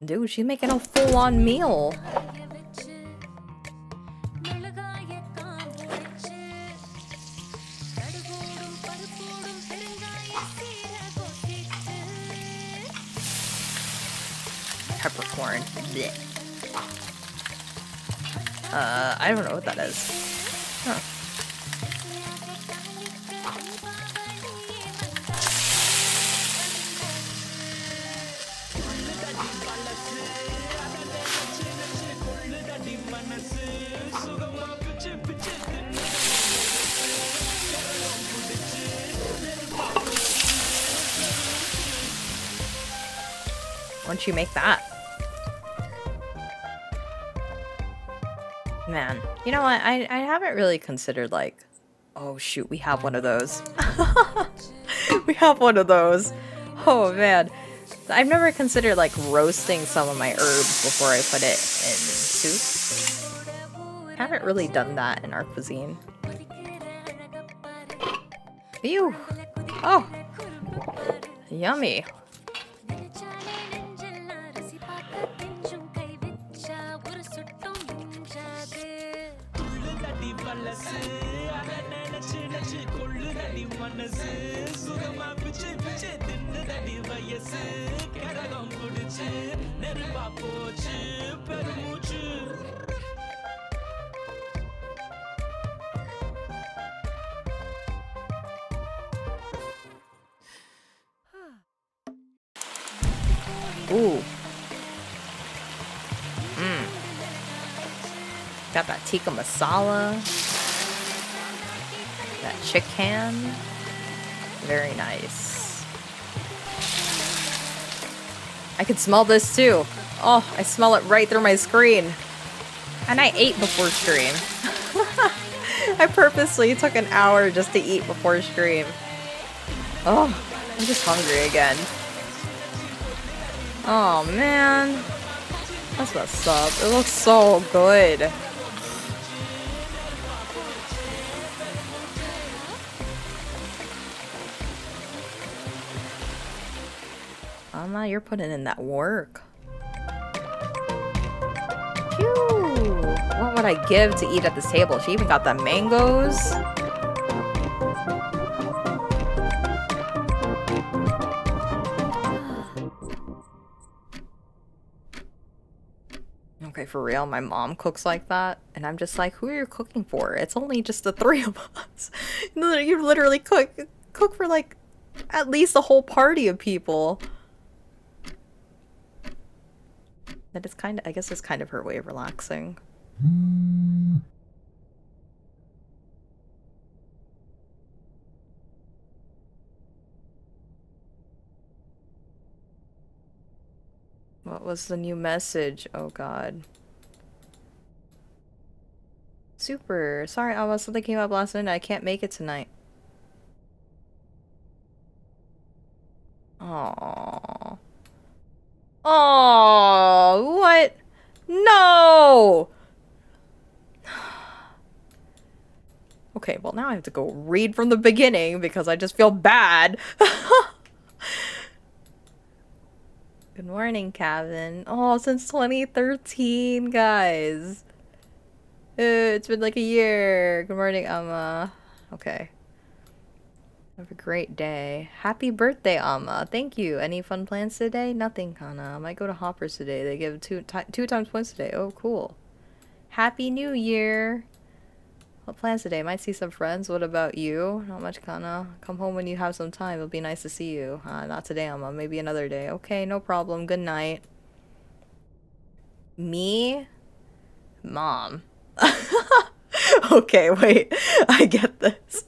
Dude, she's making a full-on meal. Peppercorn. Blech. I don't know what that is. Huh. Why don't you make that? Man, you know what? I haven't really considered like, oh shoot, we have one of those. We have one of those. Oh man. I've never considered like roasting some of my herbs before I put it in soup. Haven't really done that in our cuisine. Ew. Oh. Yummy. Ooh. Got that tikka masala. That chicken. Very nice. I can smell this too. Oh, I smell it right through my screen. And I ate before stream. I purposely took an hour just to eat before stream. Oh, I'm just hungry again. Oh man. That's what's up. It looks so good. Mama, you're putting in that work. Phew. What would I give to eat at this table? She even got the mangoes. Okay, for real, my mom cooks like that, and I'm just like, who are you cooking for? It's only just the three of us. You literally cook for like at least a whole party of people. That is kind of, I guess it's kind of her way of relaxing. What was the new message? Oh god. Super. Sorry, Alma, something came up last minute. I can't make it tonight. Aww. Oh, what? No! Okay, well now I have to go read from the beginning because I just feel bad. Good morning, Kevin. Oh, since 2013, guys. It's been like a year. Good morning, Emma. Okay. Have a great day. Happy birthday, Amma. Thank you. Any fun plans today? Nothing, Kana. I might go to Hoppers today. They give two times points today. Oh, cool. Happy New Year. What plans today? Might see some friends. What about you? Not much, Kana. Come home when you have some time. It'll be nice to see you. Not today, Amma. Maybe another day. Okay, no problem. Good night. Me? Mom. Okay, wait. I get this.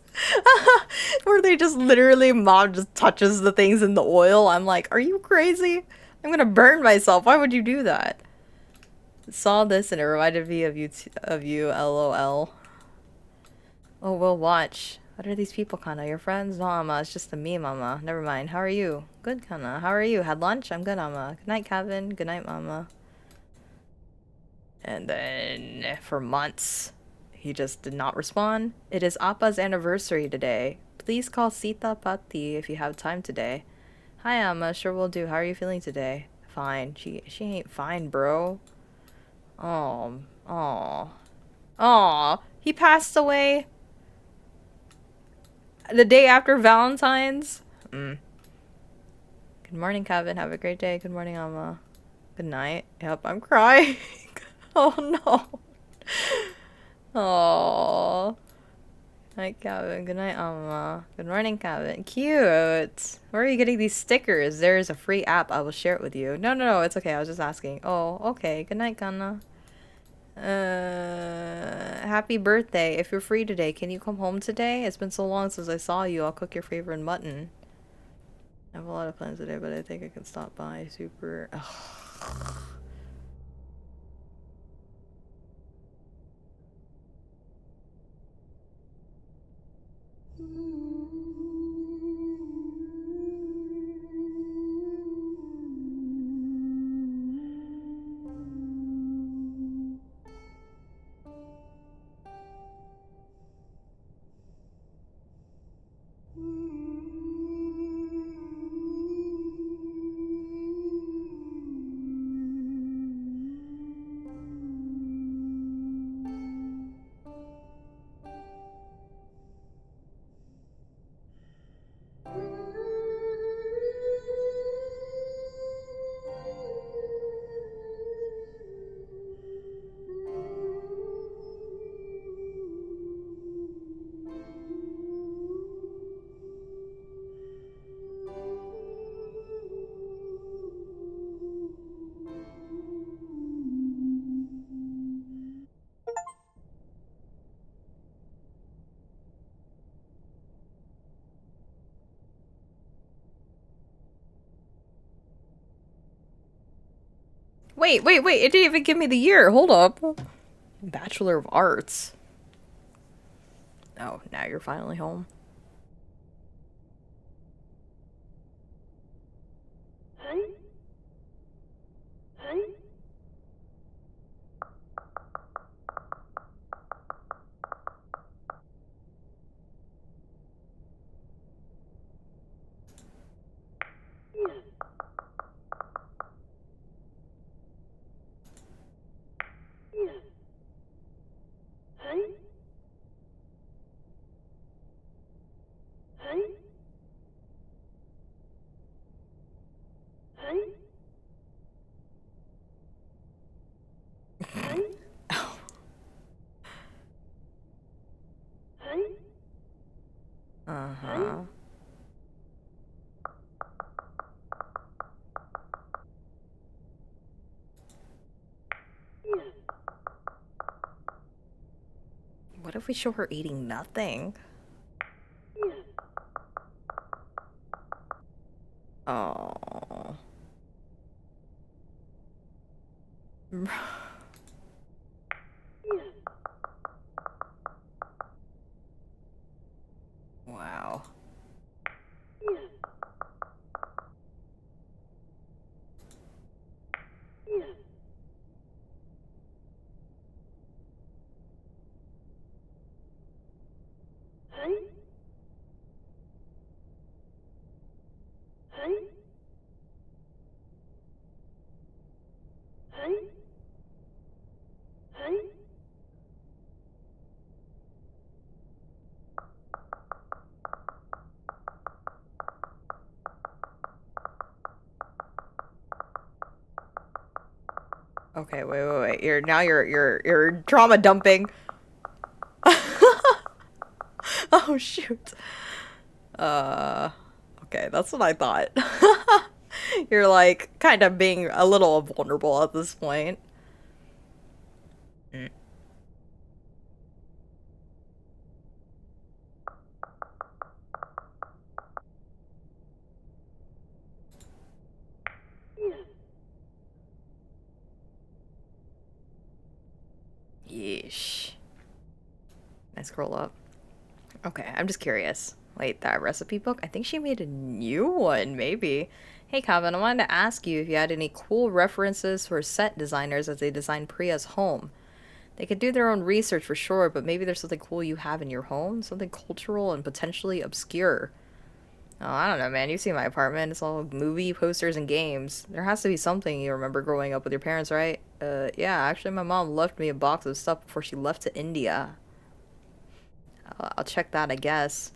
Where they just literally, mom just touches the things in the oil. I'm like, are you crazy? I'm gonna burn myself. Why would you do that? Saw this and it reminded me of you, lol. Oh, we'll watch. What are these people, Kana? Your friends? No, Mama. It's just a meme, Mama. Never mind. How are you? Good, Kana. How are you? Had lunch? I'm good, Mama. Good night, Kevin. Good night, Mama. And then for months, he just did not respond. It is Appa's anniversary today. Please call Sita Patti if you have time today. Hi, Amma. Sure will do. How are you feeling today? Fine. She ain't fine, bro. Oh. He passed away the day after Valentine's. Good morning, Kevin. Have a great day. Good morning, Amma. Good night. Yep, I'm crying. Oh no. Oh. Night, Calvin. Good night, Amma. Good morning, Calvin. Cute. Where are you getting these stickers? There is a free app. I will share it with you. No, no, no. It's okay. I was just asking. Oh, okay. Good night, Gunna. Happy birthday. If you're free today, can you come home today? It's been so long since I saw you. I'll cook your favorite mutton. I have a lot of plans today, but I think I can stop by. Super. Ugh. Wait, wait, wait. It didn't even give me the year. Hold up. Bachelor of Arts. Oh, now you're finally home. Uh-huh. What if we show her eating nothing? Oh. Wow. Okay, wait. You're trauma dumping. Oh shoot. Okay, that's what I thought. You're like kind of being a little vulnerable at this point. Mm. Yeesh. Nice scroll up. Okay, I'm just curious. Wait, that recipe book? I think she made a new one, maybe. Hey, Calvin, I wanted to ask you if you had any cool references for set designers as they design Priya's home. They could do their own research for sure, but maybe there's something cool you have in your home? Something cultural and potentially obscure. Oh, I don't know, man. You see my apartment. It's all movie posters and games. There has to be something you remember growing up with your parents, right? Yeah, actually my mom left me a box of stuff before she left to India. I'll check that, I guess.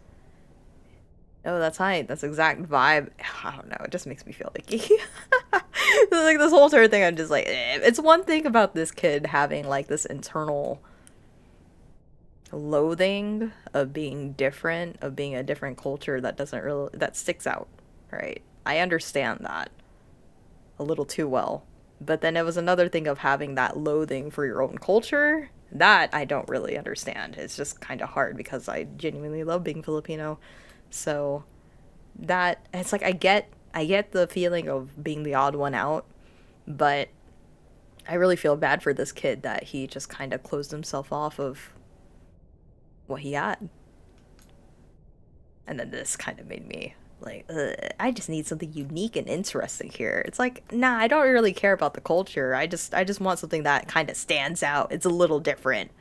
Oh, that's hype. That's exact vibe. I don't know. It just makes me feel icky. Like this whole entire thing, I'm just like, it's one thing about this kid having like this internal loathing of being different, of being a different culture that doesn't really that sticks out, right? I understand that a little too well. But then it was another thing of having that loathing for your own culture that I don't really understand. It's just kind of hard because I genuinely love being Filipino. So that it's like I get the feeling of being the odd one out, but I really feel bad for this kid that he just kind of closed himself off of what he had. And then this kind of made me like, ugh, I just need something unique and interesting here. It's like, nah, I don't really care about the culture. I just want something that kind of stands out. It's a little different.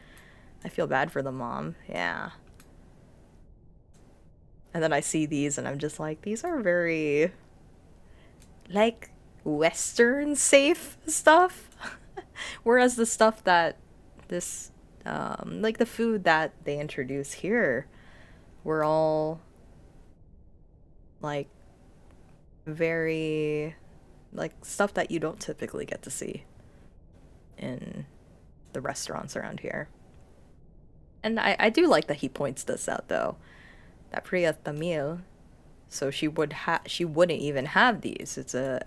I feel bad for the mom. Yeah. And then I see these and I'm just like, these are very like Western safe stuff. Whereas the stuff that this like the food that they introduce here were all like very like stuff that you don't typically get to see in the restaurants around here. And I do like that he points this out though. That Priya Tamil, so she wouldn't even have these. It's a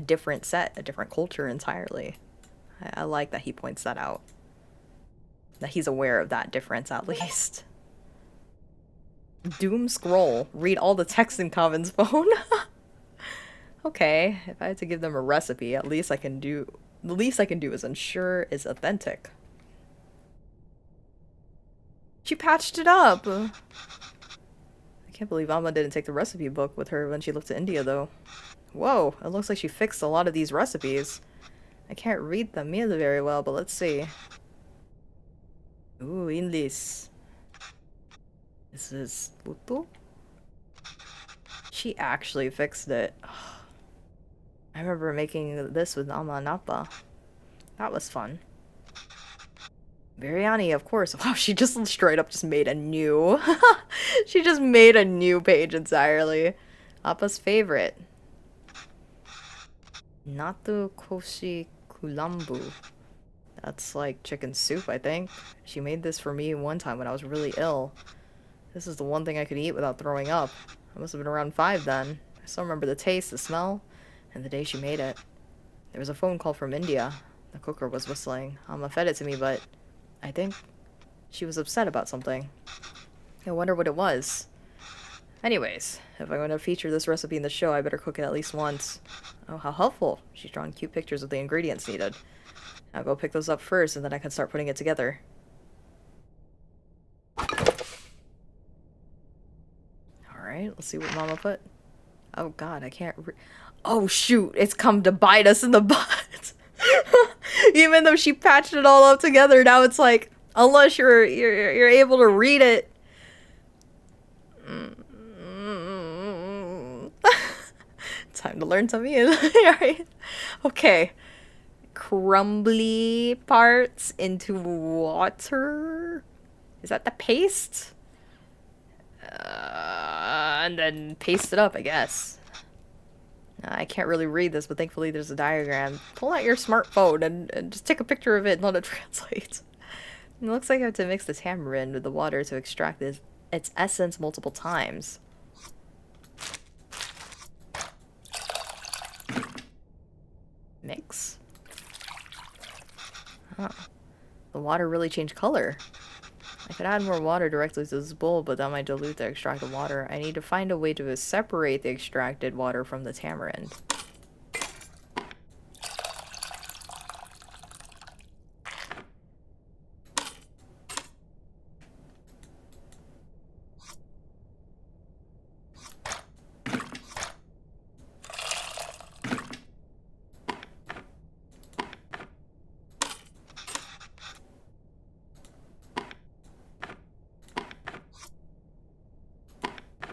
different set, a different culture entirely. I like that he points that out. That he's aware of that difference at least. Doom scroll. Read all the text in Commons phone. Okay, if I had to give them a recipe, at least I can do the least I can do is ensure it's authentic. She patched it up. I can't believe Amma didn't take the recipe book with her when she left to India though. Whoa, it looks like she fixed a lot of these recipes. I can't read the meal very well, but let's see. Ooh, English. This is puto? She actually fixed it. I remember making this with Amma and Appa. That was fun. Biryani, of course. Wow, she just straight up just made a new... she just made a new page entirely. Appa's favorite. Natu koshi kulambu. That's like chicken soup, I think. She made this for me one time when I was really ill. This is the one thing I could eat without throwing up. I must have been around 5 then. I still remember the taste, the smell, and the day she made it. There was a phone call from India. The cooker was whistling. Amma fed it to me, but I think she was upset about something. I wonder what it was. Anyways, if I'm going to feature this recipe in the show, I better cook it at least once. Oh, how helpful. She's drawn cute pictures of the ingredients needed. I'll go pick those up first, and then I can start putting it together. Alright, let's see what Mama put. Oh god, I can't oh shoot, it's come to bite us in the butt. Even though she patched it all up together, now it's like, unless you're able to read it. Time to learn something. Alright. Okay. Crumbly parts into water. Is that the paste? And then paste it up, I guess. I can't really read this, but thankfully there's a diagram. Pull out your smartphone and just take a picture of it and let it translate. It looks like I have to mix the tamarind with the water to extract its essence multiple times. Mix. Oh. The water really changed color. I could add more water directly to this bowl, but that might dilute the extracted water. I need to find a way to separate the extracted water from the tamarind.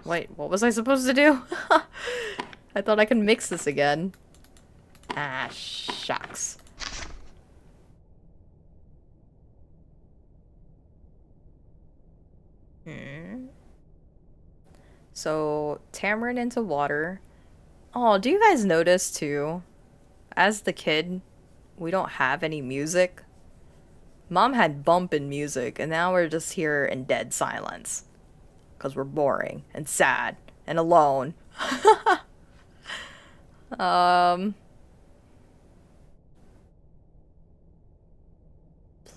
Wait, what was I supposed to do? I thought I could mix this again. Ah, shucks. So, tamarind into water. Oh, do you guys notice too? as the kid, we don't have any music. Mom had bumpin' music, and now we're just here in dead silence. Because we're boring and sad and alone.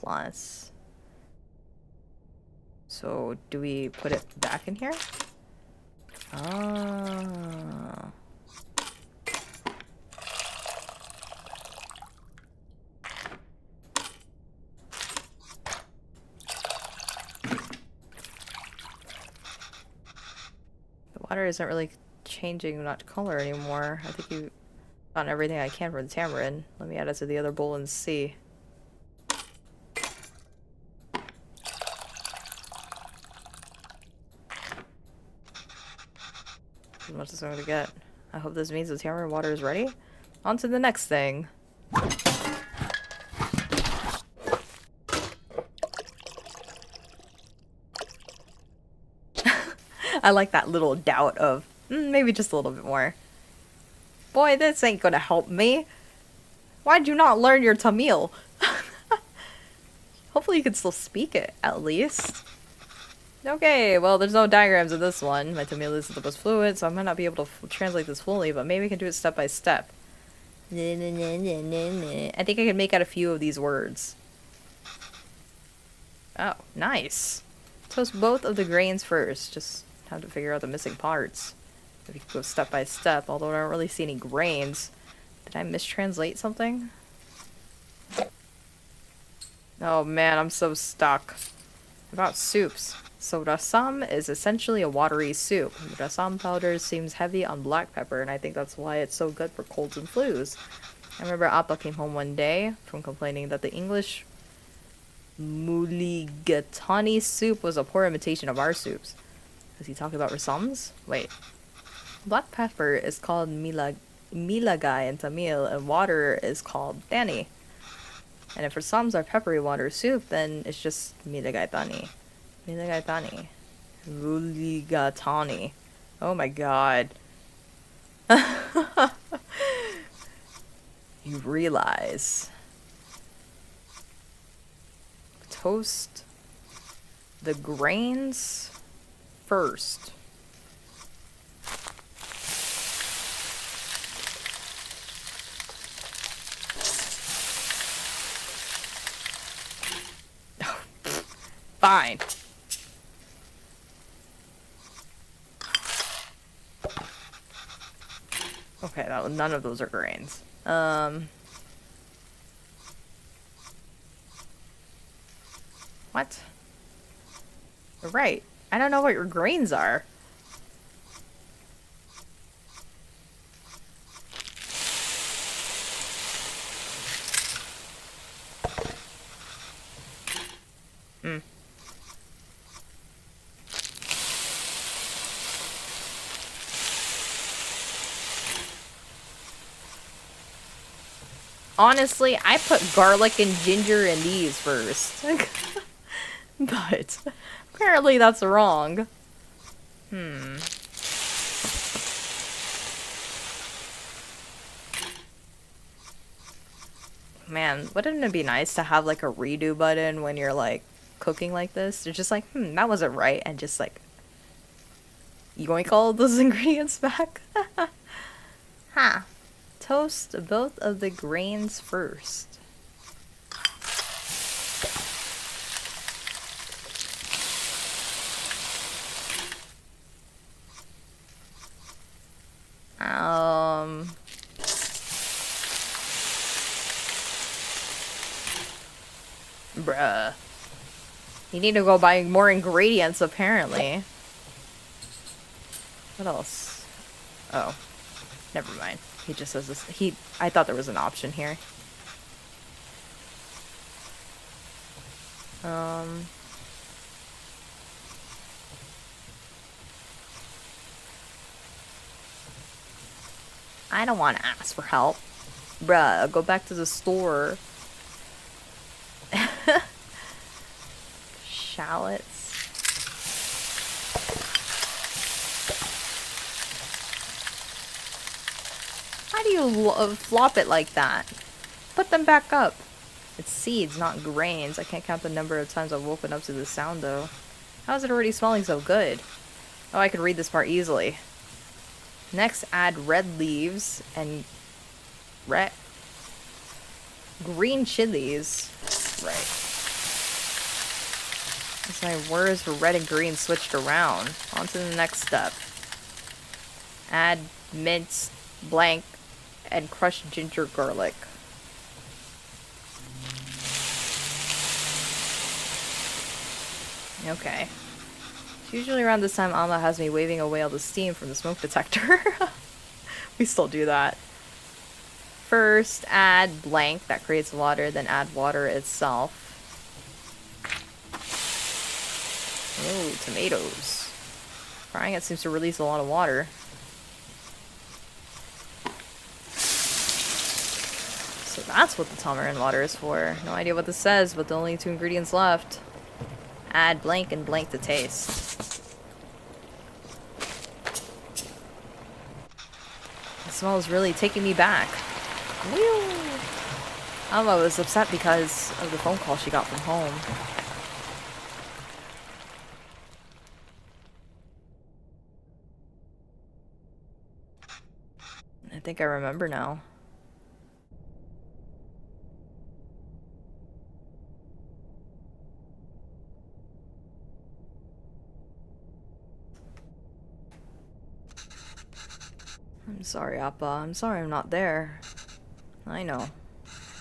Plus. So, do we put it back in here? Ah. The water isn't really changing much color anymore. I think you gotten everything I can from the tamarind. Let me add it to the other bowl and see. As much as I'm gonna get. I hope this means the tamarind water is ready. On to the next thing. I like that little doubt of, maybe just a little bit more. Boy, this ain't gonna help me. Why'd you not learn your Tamil? Hopefully you can still speak it, at least. Okay, well, there's no diagrams in this one. My Tamil is the most fluent, so I might not be able to translate this fully, but maybe we can do it step by step. I think I can make out a few of these words. Oh, nice. Toast both of the grains first. Just have to figure out the missing parts. If you can go step by step, although I don't really see any grains. Did I mistranslate something? Oh man, I'm so stuck. About soups. So rasam is essentially a watery soup. Rasam powder seems heavy on black pepper, and I think that's why it's so good for colds and flus. I remember Appa came home one day from complaining that the English mulligatawny soup was a poor imitation of our soups. Is he talking about rasams? Wait. Black pepper is called milagai in Tamil, and water is called thani. And if rasams are peppery water soup, then it's just miligatani. Miligatani. Mulligatawny. Oh my god. You realize. Toast the grains first. Fine. Okay, none of those are grains. What? You're right. I don't know what your grains are. Honestly, I put garlic and ginger in these first. But apparently that's wrong. Man, wouldn't it be nice to have like a redo button when you're like cooking like this? You're just like, that wasn't right, and just like yoink all of those ingredients back. Huh. Toast both of the grains first. Bruh. You need to go buy more ingredients, apparently. What else? Oh. Never mind. He just says this. I thought there was an option here. I don't want to ask for help. Bruh, go back to the store. Shallots. How do you flop it like that? Put them back up. It's seeds, not grains. I can't count the number of times I've woken up to this sound, though. How is it already smelling so good? Oh, I could read this part easily. Next, add red leaves and green chilies. Right. As my words for red and green switched around. On to the next step. Add minced blank and crushed ginger garlic. Okay. Usually around this time, Alma has me waving away all the steam from the smoke detector. We still do that. First, add blank, that creates water, then add water itself. Ooh, tomatoes. Frying it seems to release a lot of water. So that's what the tamarind water is for. No idea what this says, but the only 2 ingredients left. Add blank and blank to taste. The smell is really taking me back. Whew. Alma was upset because of the phone call she got from home. I think I remember now. I'm sorry, Appa. I'm sorry I'm not there. I know.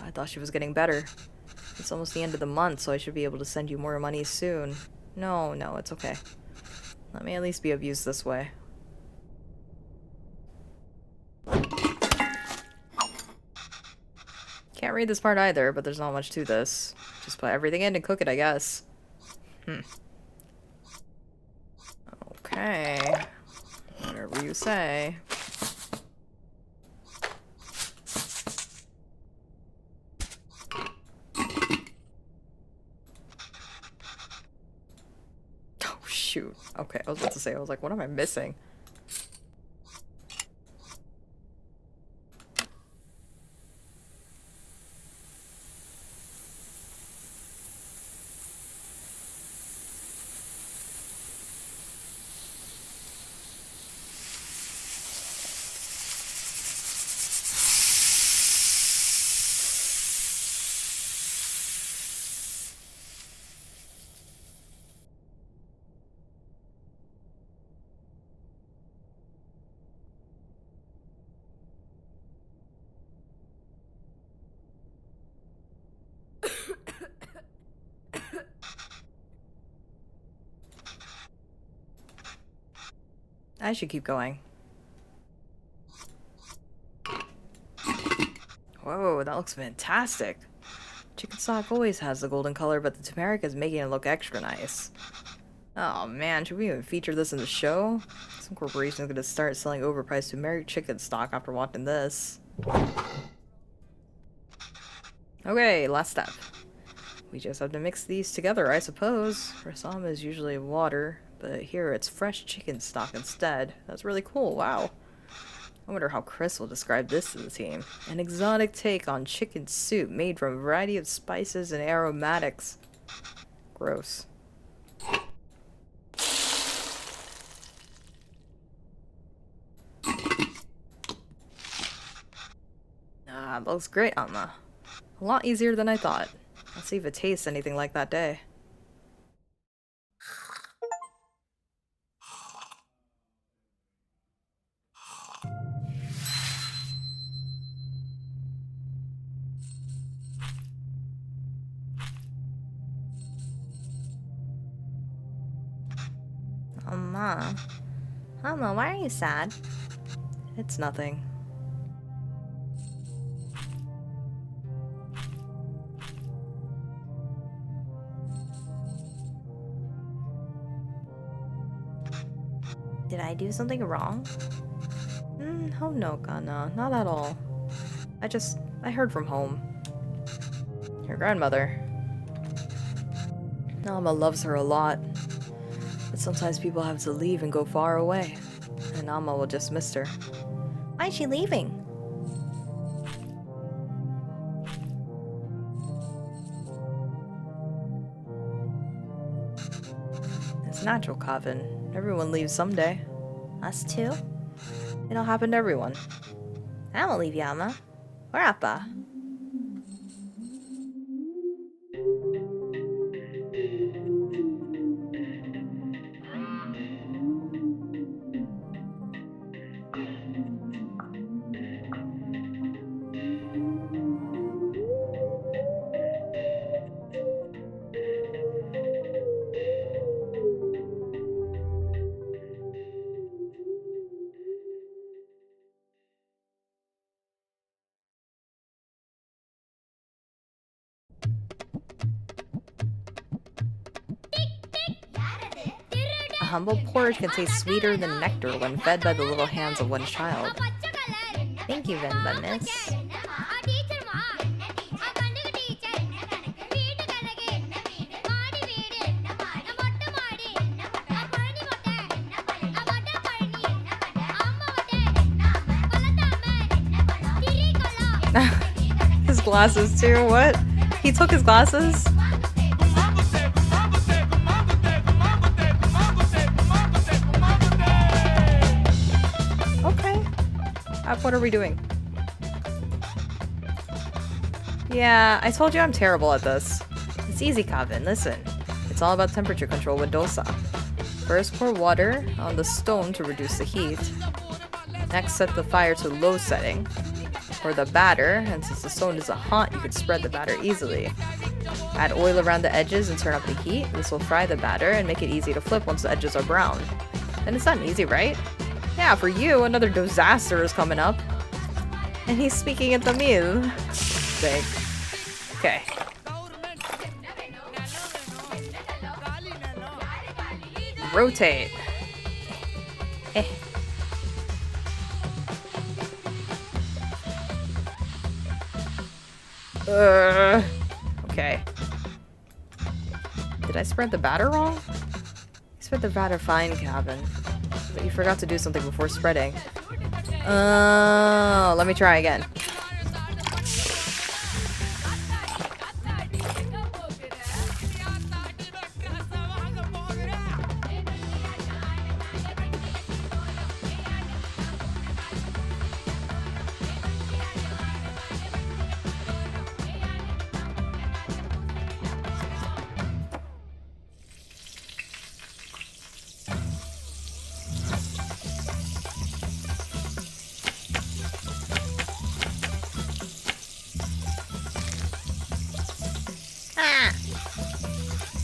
I thought she was getting better. It's almost the end of the month, so I should be able to send you more money soon. No, it's okay. Let me at least be of use this way. Can't read this part either, but there's not much to this. Just put everything in and cook it, I guess. Okay. Whatever you say. Oh, shoot. Okay, I was about to say, I was like, what am I missing? I should keep going. Whoa, that looks fantastic. Chicken stock always has the golden color, but the turmeric is making it look extra nice. Oh man, should we even feature this in the show? Some corporation is gonna start selling overpriced turmeric chicken stock after watching this. Okay, last step. We just have to mix these together, I suppose. Rasam is usually water, but here it's fresh chicken stock instead. That's really cool, wow. I wonder how Chris will describe this to the team. An exotic take on chicken soup made from a variety of spices and aromatics. Gross. Ah, that looks great, Alma. A lot easier than I thought. Let's see if it tastes anything like that day. Alma. Alma, why are you sad? It's nothing. Did I do something wrong? Oh no, Ghana, not at all. I heard from home. Your grandmother. Alma loves her a lot. But sometimes people have to leave and go far away. And Alma will just miss her. Why is she leaving? It's natural, Kevin. Everyone leaves someday. Us too? It'll happen to everyone. I won't leave Yama. Or Appa. A humble porridge can taste sweeter than nectar when fed by the little hands of one child. Thank you, Venba, miss. His glasses too, what? He took his glasses? Okay. What are we doing? Yeah, I told you I'm terrible at this. It's easy, Kevin, listen. It's all about temperature control with dosa. First pour water on the stone to reduce the heat. Next set the fire to low setting. Pour the batter, and since the stone isn't hot, you can spread the batter easily. Add oil around the edges and turn up the heat. This will fry the batter and make it easy to flip once the edges are brown. Then it's done easy, right? Yeah, for you, another disaster is coming up. And he's speaking at the meal. Thank. Okay. Rotate. Eh. Okay. Did I spread the batter wrong? You spread the batter fine, Kevin. But you forgot to do something before spreading. Let me try again.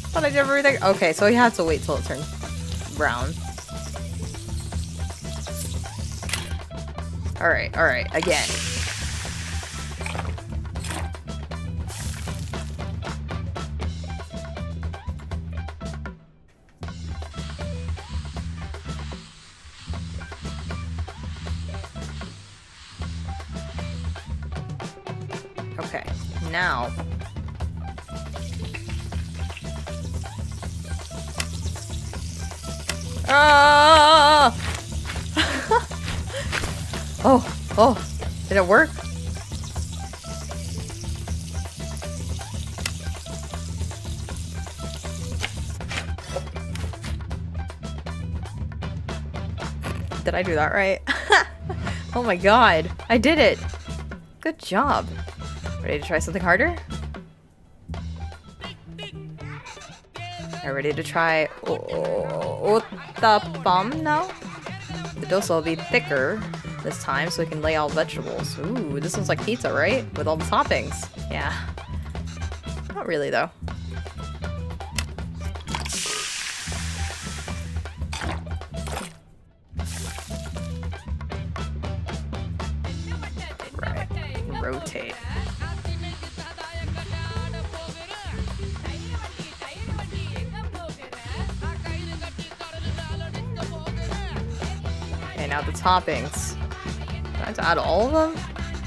Thought I did everything. Okay, so you have to wait till it turns brown. Alright, again. Okay, now. Ah! Oh, did it work? Did I do that right? Oh my god, I did it! Good job. Ready to try something harder? Ready to try uttapam now? The dosa will be thicker this time so we can lay out vegetables. Ooh, this one's like pizza, right? With all the toppings. Yeah. Not really, though. Right. Rotate. Now the toppings. Do I have to add all of them?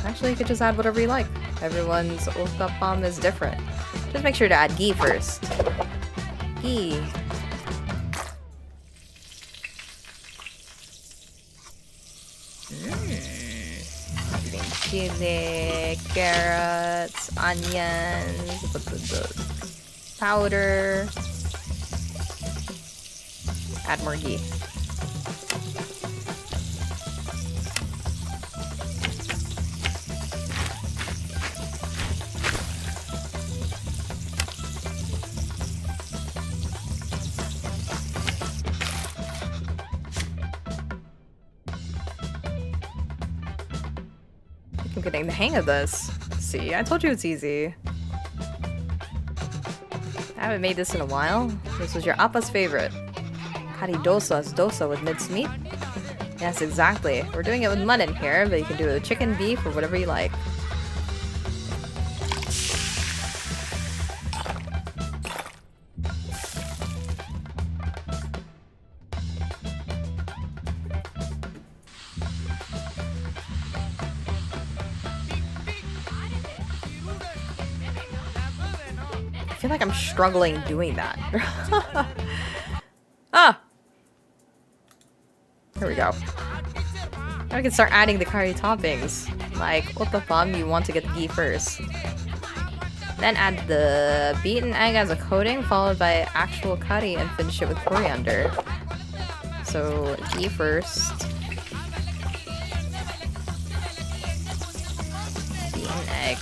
Actually, you could just add whatever you like. Everyone's uttapam is different. Just make sure to add ghee first. Ghee. Green chili, carrots, onions, powder. Add more ghee. I'm getting the hang of this. See, I told you it's easy. I haven't made this in a while. This was your appa's favorite. HAPPYDOSE is dosa with minced meat? Yes, exactly. We're doing it with mutton here, but you can do it with chicken, beef, or whatever you like. I feel like I'm struggling doing that. Ah! Here we go. Now we can start adding the curry toppings. Like, what the thumb, you want to get the ghee first. Then add the beaten egg as a coating, followed by actual curry, and finish it with coriander. So, ghee first. Beaten egg.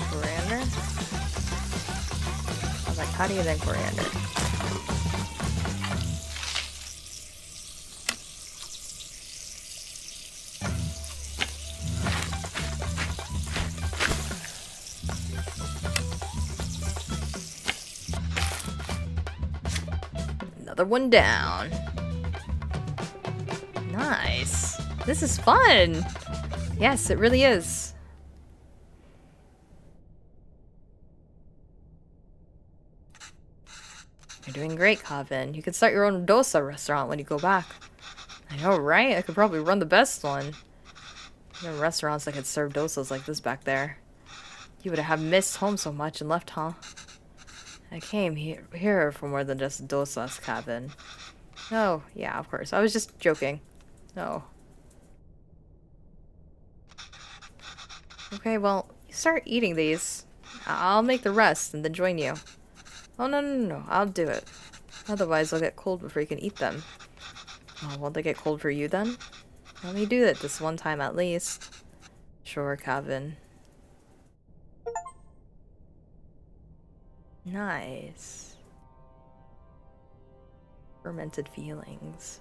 Coriander. I was like, curry and then coriander. Another one down. Nice. This is fun. Yes, it really is. You're doing great, Kavin. You could start your own dosa restaurant when you go back. I know, right? I could probably run the best one. There are restaurants that could serve dosas like this back there. You would have missed home so much and left, huh? I came here for more than just dosas, Kavin. Oh, yeah, of course. I was just joking. No. Okay, well, you start eating these. I'll make the rest and then join you. Oh, no. I'll do it. Otherwise, they'll get cold before you can eat them. Oh, won't they get cold for you then? Let me do it this one time at least. Sure, Kavin. Nice. Fermented feelings.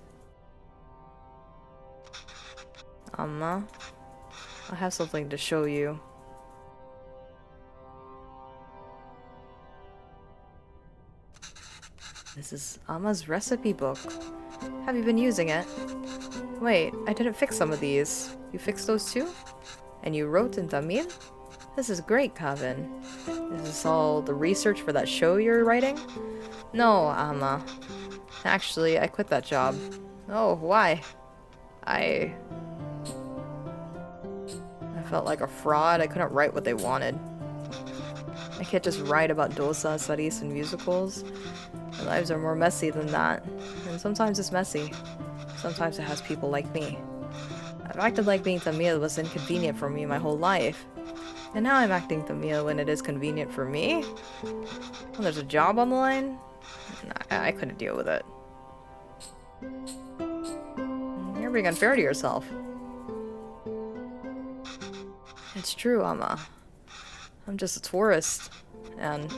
Amma, I have something to show you. This is Amma's recipe book. Have you been using it? Wait, I didn't fix some of these. You fixed those too? And you wrote in Tamil? This is great, Kavin. Is this all the research for that show you're writing? No, Amma. Actually, I quit that job. Oh, why? I felt like a fraud. I couldn't write what they wanted. I can't just write about dosa, studies, and musicals. Our lives are more messy than that. And sometimes it's messy. Sometimes it has people like me. I've acted like being Tamil was inconvenient for me my whole life. And now I'm acting Tamil when it is convenient for me? When there's a job on the line? I couldn't deal with it. You're being unfair to yourself. It's true, Amma. I'm just a tourist. And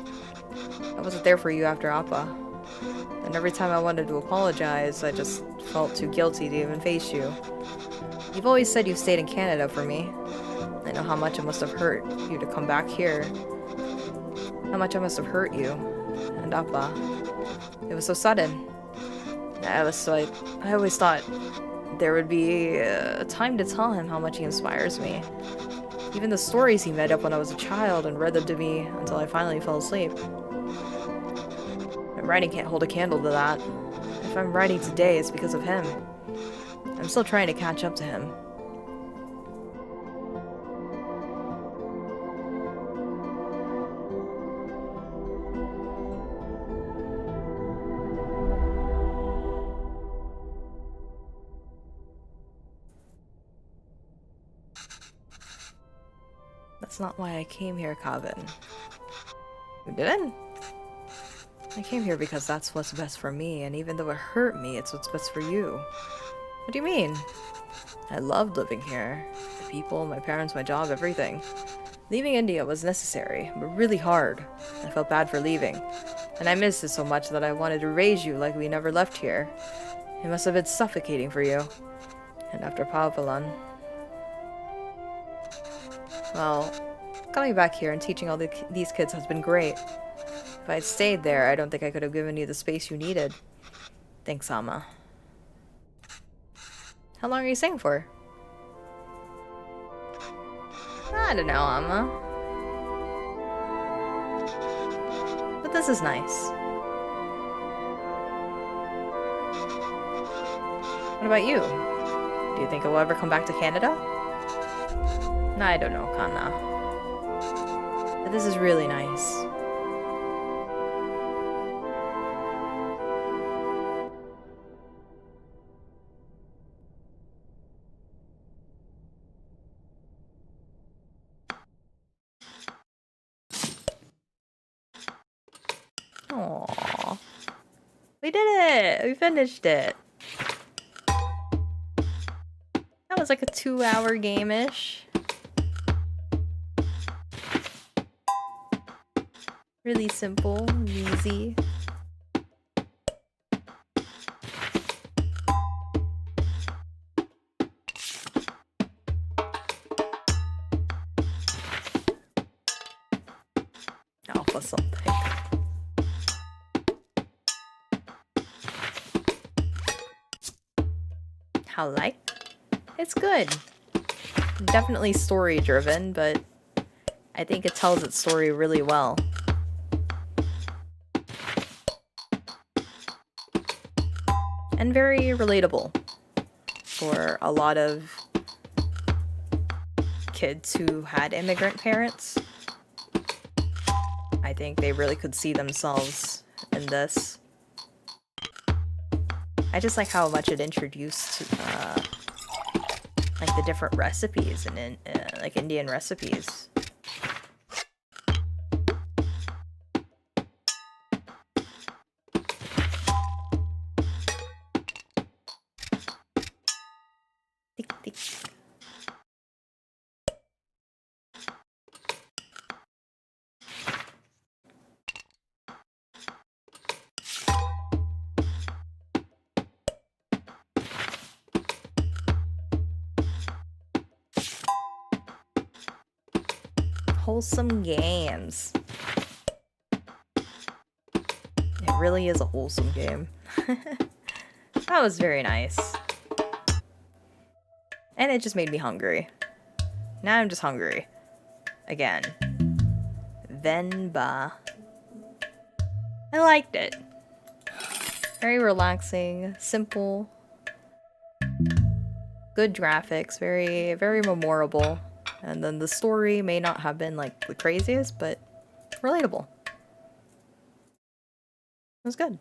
I wasn't there for you after Appa. And every time I wanted to apologize, I just felt too guilty to even face you. You've always said you stayed in Canada for me. I know how much it must have hurt you to come back here. How much I must have hurt you. And Appa. It was so sudden. I always thought there would be a time to tell him how much he inspires me. Even the stories he made up when I was a child and read them to me until I finally fell asleep. My writing can't hold a candle to that. If I'm writing today, it's because of him. I'm still trying to catch up to him. That's not why I came here, Kavin. You didn't? I came here because that's what's best for me, and even though it hurt me, it's what's best for you. What do you mean? I loved living here. The people, my parents, my job, everything. Leaving India was necessary, but really hard. I felt bad for leaving. And I missed it so much that I wanted to raise you like we never left here. It must have been suffocating for you. And after Pavalan... Well, coming back here and teaching all these kids has been great. If I'd stayed there, I don't think I could have given you the space you needed. Thanks, Amma. How long are you staying for? I don't know, Amma. But this is nice. What about you? Do you think I will ever come back to Canada? I don't know, Kanna. But this is really nice. Aww. We did it! We finished it. That was like a 2-hour game-ish. Really simple and easy. Alpha something. How like? It's good. Definitely story driven, but I think it tells its story really well. And very relatable for a lot of kids who had immigrant parents. I think they really could see themselves in this. I just like how much it introduced like the different recipes and like Indian recipes. Tick, tick. Wholesome games. It really is a wholesome game. That was very nice. And it just made me hungry. Now I'm just hungry. Again. Venba. I liked it. Very relaxing, simple. Good graphics, very, very memorable. And then the story may not have been like the craziest, but relatable. It was good.